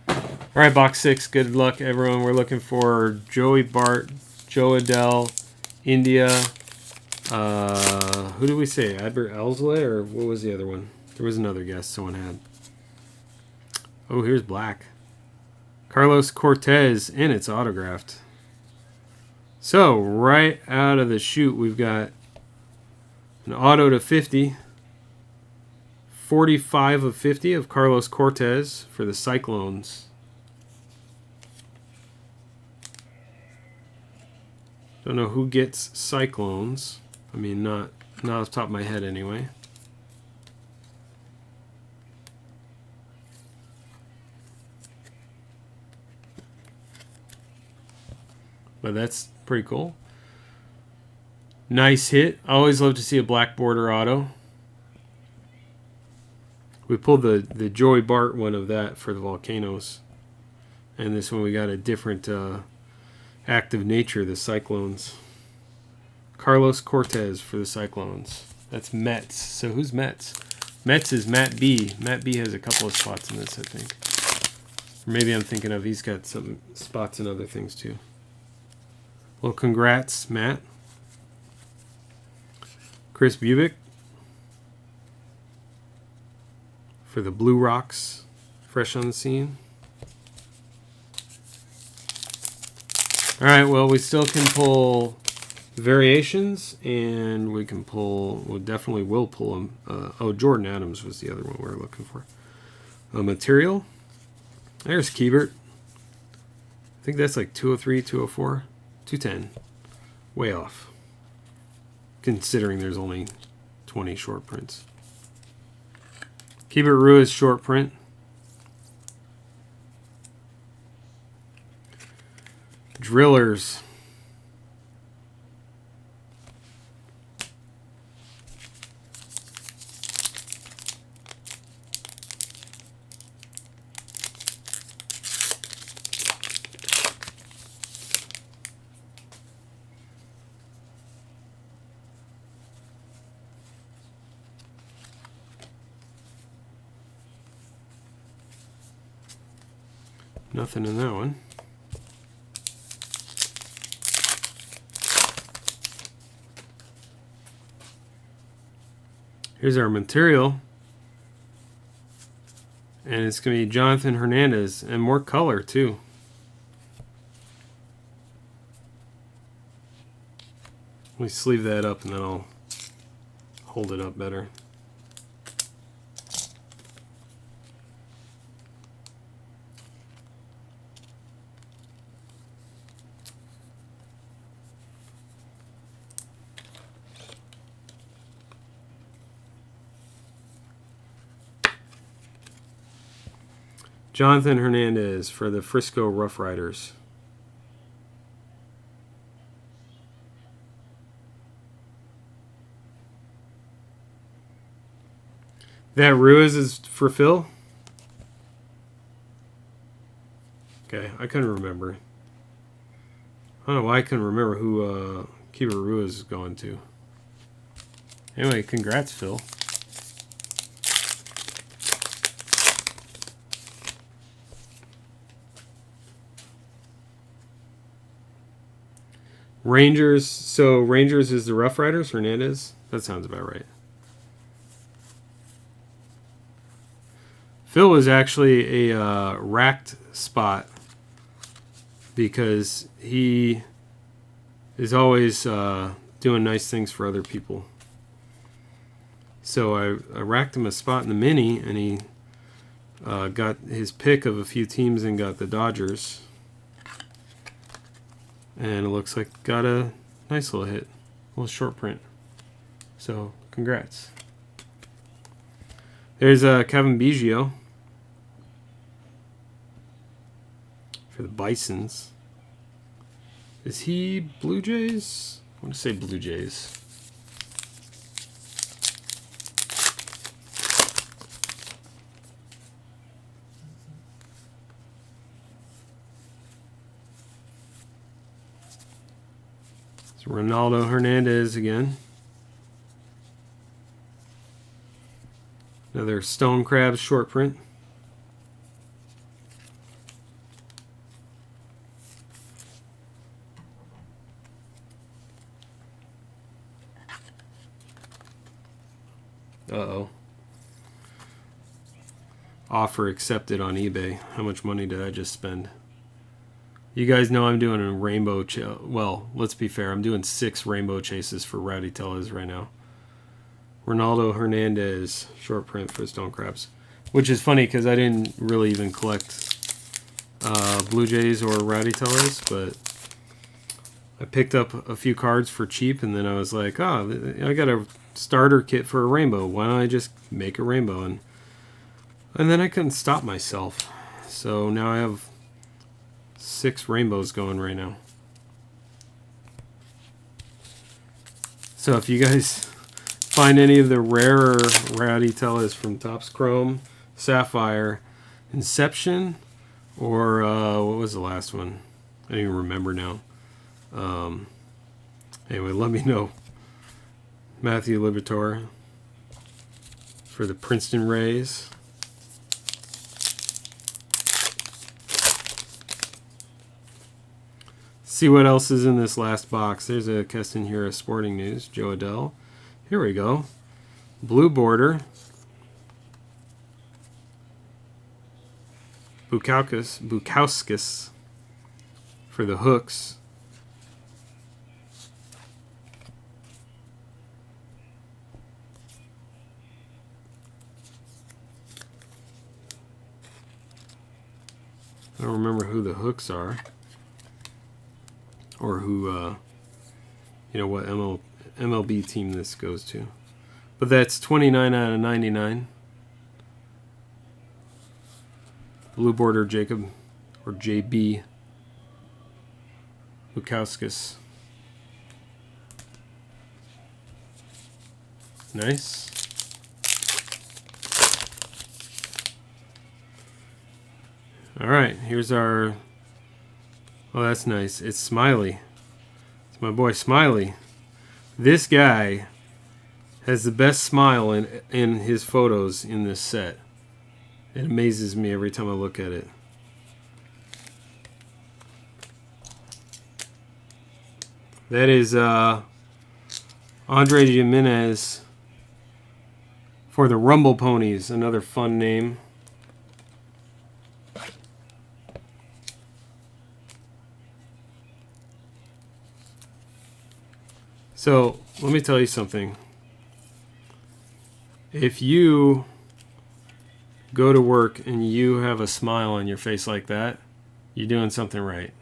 All right, box 6. Good luck, everyone. We're looking for Joey Bart, Joe Adele, India. Who did we say? Adbert Elsley, or what was the other one? There was another guess someone had. Oh, here's black. Carlos Cortez, and it's autographed. So, right out of the chute, we've got an auto to 50. 45 of 50 of Carlos Cortez for the Cyclones. Don't know who gets Cyclones. I mean, not off the top of my head anyway. But that's pretty cool. Nice hit. I always love to see a black border auto. We pulled the Joey Bart one of that for the Volcanoes. And this one we got a different active nature, the Cyclones. Carlos Cortez for the Cyclones. That's Mets. So who's Mets? Mets is Matt B. Matt B has a couple of spots in this, I think. Or maybe I'm thinking of he's got some spots in other things too. Well, congrats, Matt. Chris Bubick for the Blue Rocks, fresh on the scene. All right, well, we still can pull variations, and we can pull, we definitely will pull them. Oh, Jordan Adams was the other one we were looking for. Material. There's Keibert. I think that's like 203, 204, 210. Way off, considering there's only 20 short prints. Keibert Ruiz short print. Drillers. Nothing in that one. Here's our material. And it's going to be Jonathan Hernandez, and more color too. Let me sleeve that up and then I'll hold it up better. Jonathan Hernandez for the Frisco Rough Riders. That Ruiz is for Phil? Okay, I couldn't remember. I don't know why I couldn't remember who Keibert Ruiz is going to. Anyway, congrats, Phil. Rangers. So Rangers is the Rough Riders, Hernandez? That sounds about right. Phil was actually a racked spot because he is always doing nice things for other people. So I racked him a spot in the mini, and he got his pick of a few teams and got the Dodgers. And it looks like got a nice little hit, a little short print. So congrats. There's Kevin Biggio for the Bisons. Is he Blue Jays? I want to say Blue Jays. It's Ronaldo Hernandez again. Another Stone Crabs short print. Uh-oh. Offer accepted on eBay. How much money did I just spend? You guys know I'm doing a rainbow well, let's be fair. I'm doing 6 rainbow chases for Rowdy Tellez right now. Ronaldo Hernandez short print for Stone Crabs. Which is funny because I didn't really even collect Blue Jays or Rowdy Tellez, but I picked up a few cards for cheap, and then I was like, oh, I got a starter kit for a rainbow. Why don't I just make a rainbow? And then I couldn't stop myself. So now I have 6 rainbows going right now. So if you guys find any of the rarer Rowdy Tellez from Topps Chrome, Sapphire, Inception, or what was the last one? I don't even remember now. Anyway, let me know. Matthew Liberatore for the Princeton Rays. See what else is in this last box. There's a Keston Hiura Sporting News, Joe Adell. Here we go. Blue border. Bukowskis for the Hooks. I don't remember who the Hooks are. Or who, what MLB team this goes to. But that's 29 out of 99. Blue border Jacob, or JB Bukowskis. Nice. All right, here's our... Oh, that's nice. It's Smiley. It's my boy Smiley. This guy has the best smile in his photos in this set. It amazes me every time I look at it. That is Andre Jimenez for the Rumble Ponies. Another fun name. So, let me tell you something. If you go to work and you have a smile on your face like that, you're doing something right.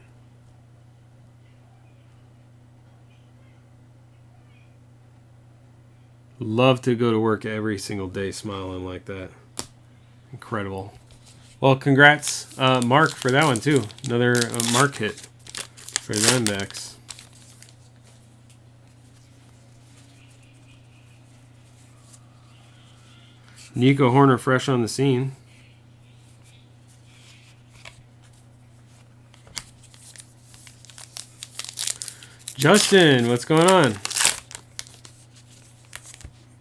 Love to go to work every single day smiling like that. Incredible. Well, congrats, Mark, for that one, too. Another Mark hit for the Diamondbacks. Nico Horner fresh on the scene. Justin, what's going on?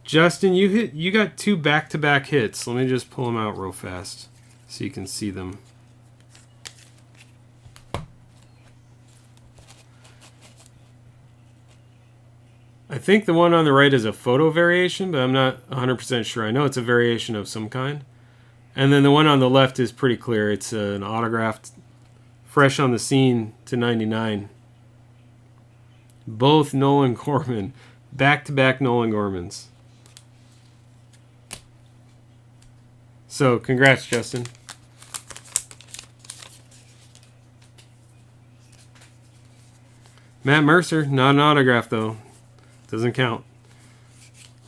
Justin, you got 2 back-to-back hits. Let me just pull them out real fast so you can see them. I think the one on the right is a photo variation, but I'm not 100% sure. I know it's a variation of some kind. And then the one on the left is pretty clear. It's an autographed, fresh on the scene to 99. Both Nolan Gorman. Back-to-back Nolan Gormans. So, congrats, Justin. Matt Mercer, not an autograph, though. Doesn't count.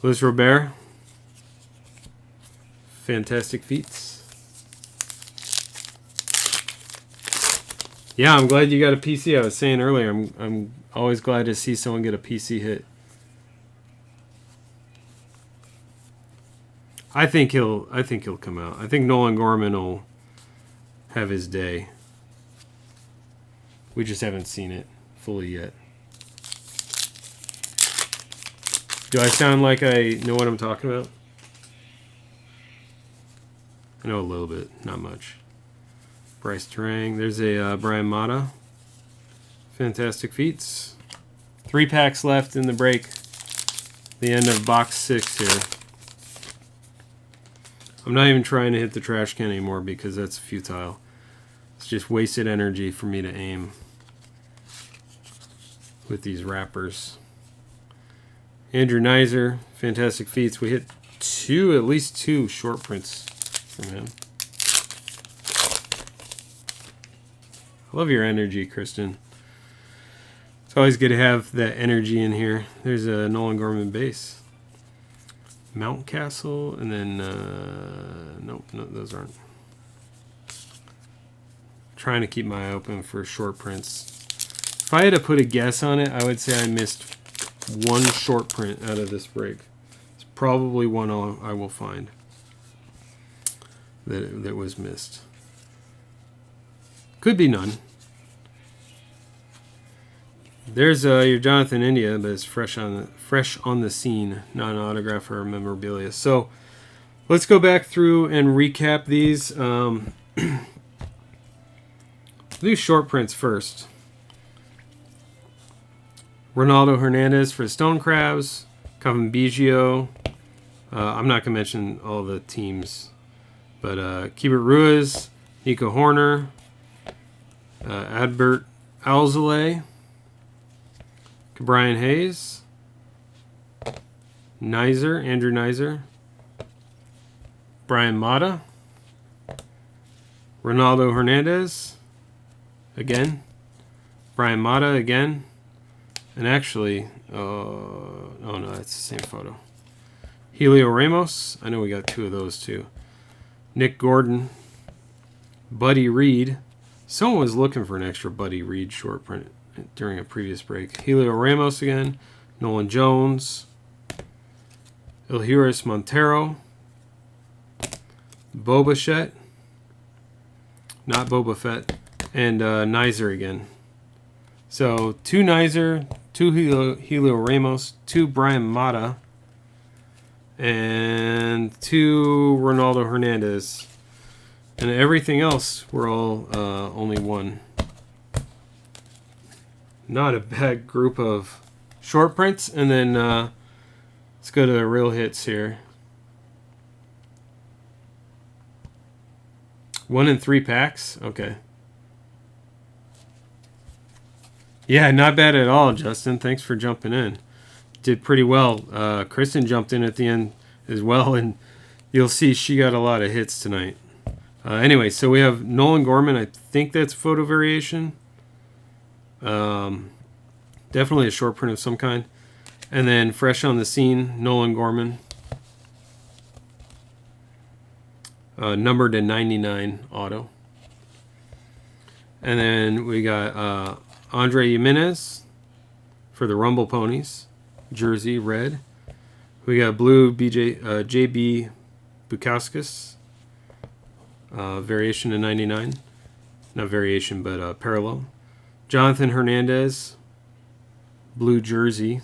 Luis Robert. Fantastic feats. Yeah, I'm glad you got a PC. I was saying earlier, I'm always glad to see someone get a PC hit. I think he'll come out. I think Nolan Gorman will have his day. We just haven't seen it fully yet. Do I sound like I know what I'm talking about? I know a little bit, not much. Bryce Terang. There's a Brian Mata. Fantastic Feats. 3 packs left in the break. The end of box 6 here. I'm not even trying to hit the trash can anymore because that's futile. It's just wasted energy for me to aim with these wrappers. Andrew Nizer, Fantastic Feats. We hit at least two short prints from him. I love your energy, Kristen. It's always good to have that energy in here. There's a Nolan Gorman base. Mountcastle, and then, nope, no, those aren't. Trying to keep my eye open for short prints. If I had to put a guess on it, I would say I missed one short print out of this break. It's probably one I will find that was missed. Could be none. There's your Jonathan India, but it's fresh on the scene, not an autograph or memorabilia. So let's go back through and recap these. Do short prints first. Ronaldo Hernandez for the Stone Crabs. Kevin Biggio. I'm not going to mention all the teams, but Keibert Ruiz, Nico Horner, Adbert Alzolay, Brian Hayes, Andrew Nizer, Brian Mata, Ronaldo Hernandez, again, Brian Mata again, and actually, oh no, it's the same photo. Helio Ramos, I know we got 2 of those too. Nick Gordon, Buddy Reed. Someone was looking for an extra Buddy Reed short print during a previous break. Helio Ramos again, Nolan Jones, Ilhuris Montero, Boba Fett, not Boba Fett, and Nizer again. So 2 Nizer, 2 Helio Ramos, 2 Brian Mata, and 2 Ronaldo Hernandez. And everything else were all only 1. Not a bad group of short prints. And then let's go to the real hits here. 1 in 3 packs. Okay. Yeah, not bad at all, Justin. Thanks for jumping in. Did pretty well. Kristen jumped in at the end as well, and you'll see she got a lot of hits tonight. Anyway, so we have Nolan Gorman. I think that's photo variation. Definitely a short print of some kind. And then fresh on the scene, Nolan Gorman. Numbered to 99 auto. And then we got Andre Jimenez for the Rumble Ponies. Jersey, red. We got blue JB Bukauskas. Variation to 99. Not variation, but parallel. Jonathan Hernandez, blue jersey.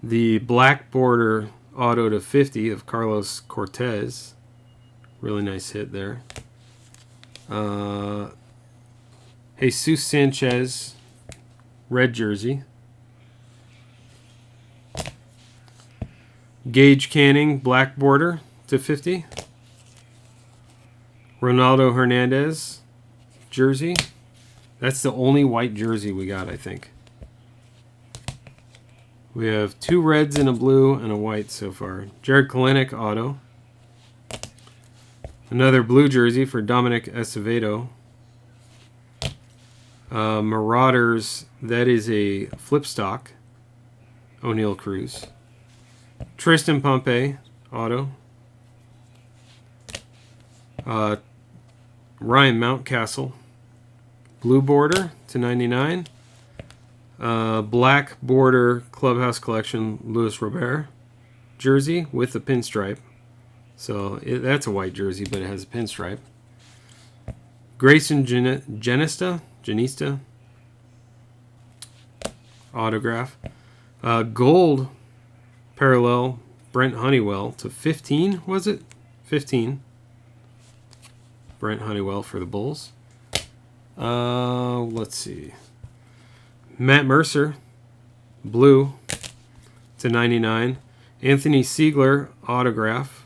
The black border auto to 50 of Carlos Cortez. Really nice hit there. Jesus Sanchez, red jersey. Gage Canning, black border to 50. Ronaldo Hernandez, jersey. That's the only white jersey we got, I think. We have 2 reds and a blue and a white so far. Jared Kalenic, auto. Another blue jersey for Dominic Acevedo. Marauders, that is a flip stock. O'Neal Cruz. Tristan Pompey, auto. Ryan Mountcastle, blue border to 99. Black border Clubhouse Collection Luis Robert jersey with a pinstripe. So that's a white jersey, but it has a pinstripe. Grayson Genista autograph. Gold parallel Brent Honeywell to 15, was it? 15. Brent Honeywell for the Bulls. Let's see. Matt Mercer, blue to 99. Anthony Siegler, autograph.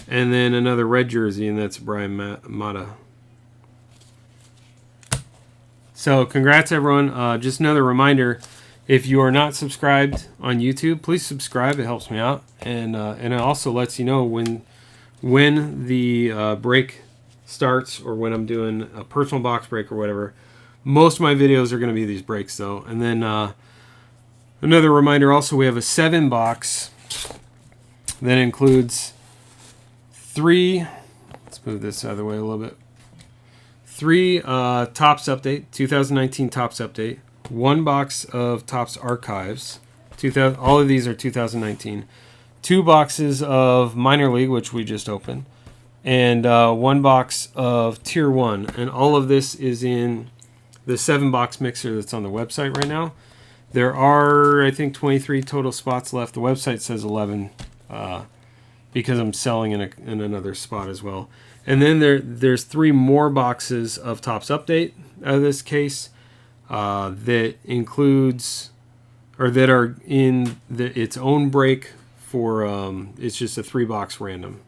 And then another red jersey, and that's Brian Mata. So congrats, everyone. Just another reminder, if you are not subscribed on YouTube, please subscribe. It helps me out. And it also lets you know when the break starts or when I'm doing a personal box break or whatever. Most of my videos are going to be these breaks, though. And then another reminder also, we have a 7-box that includes 3, let's move this out of the way a little bit, 3 Topps Update, 2019 Topps Update, 1 box of Topps Archives, all of these are 2019, 2 boxes of Minor League, which we just opened, and 1 box of Tier 1. And all of this is in the 7-box mixer that's on the website right now. There are, I think, 23 total spots left. The website says 11 because I'm selling in another spot as well. And then there's 3 more boxes of Topps Update out of this case that includes, or that are in its own break for, it's just a 3-box random.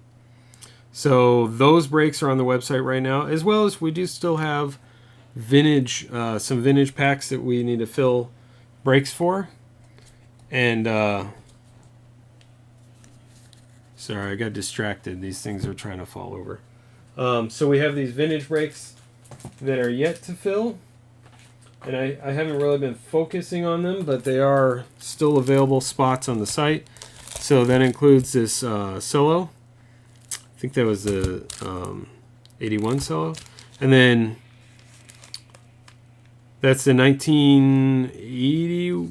So those breaks are on the website right now, as well as we do still have vintage, some vintage packs that we need to fill breaks for. And sorry, I got distracted. These things are trying to fall over. So we have these vintage breaks that are yet to fill, and I haven't really been focusing on them, but they are still available spots on the site. So that includes this Solo. I think that was the 81 Solo. And then that's the 1980,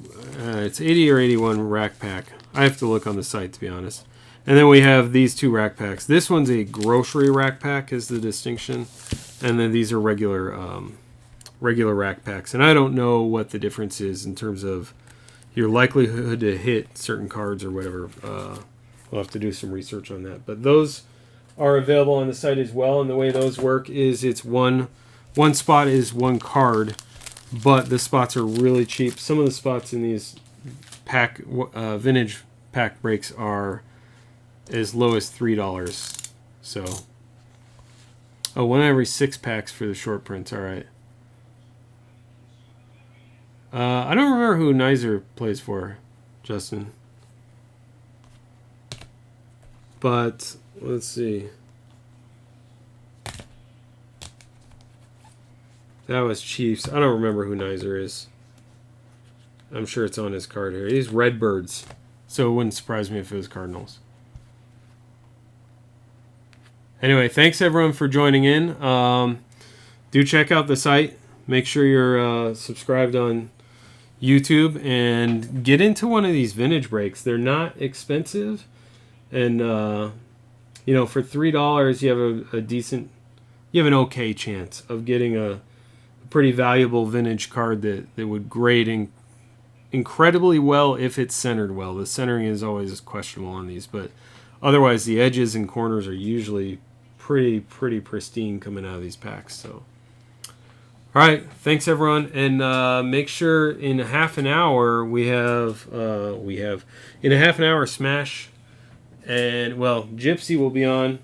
it's 80 or 81 rack pack. I have to look on the site, to be honest. And then we have these 2 rack packs. This one's a grocery rack pack is the distinction. And then these are regular rack packs. And I don't know what the difference is in terms of your likelihood to hit certain cards or whatever. We'll have to do some research on that. But those are available on the site as well. And the way those work is it's one spot is 1 card, but the spots are really cheap. Some of the spots in these vintage pack breaks are as low as $3. So, oh, 1 every 6 packs for the short prints. All right. I don't remember who Nizer plays for, Justin. But let's see. That was Chiefs. I don't remember who Nizer is. I'm sure it's on his card here. He's Redbirds, so it wouldn't surprise me if it was Cardinals. Anyway, thanks everyone for joining in. Do check out the site. Make sure you're subscribed on YouTube and get into one of these vintage breaks. They're not expensive, and for $3 you have you have an okay chance of getting a pretty valuable vintage card that would grade incredibly well if it's centered well. The centering is always questionable on these, but otherwise the edges and corners are usually pretty pristine coming out of these packs. So, all right, thanks everyone, and make sure in half an hour we have in a half an hour Smash, and Gypsy will be on.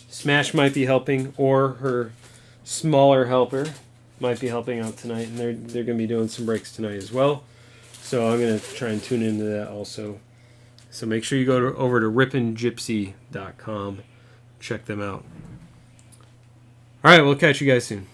Smash might be helping, or her smaller helper might be helping out tonight, and they're going to be doing some breaks tonight as well. So I'm going to try and tune into that also. So make sure you go over to rippingypsy.com. Check them out. All right, we'll catch you guys soon.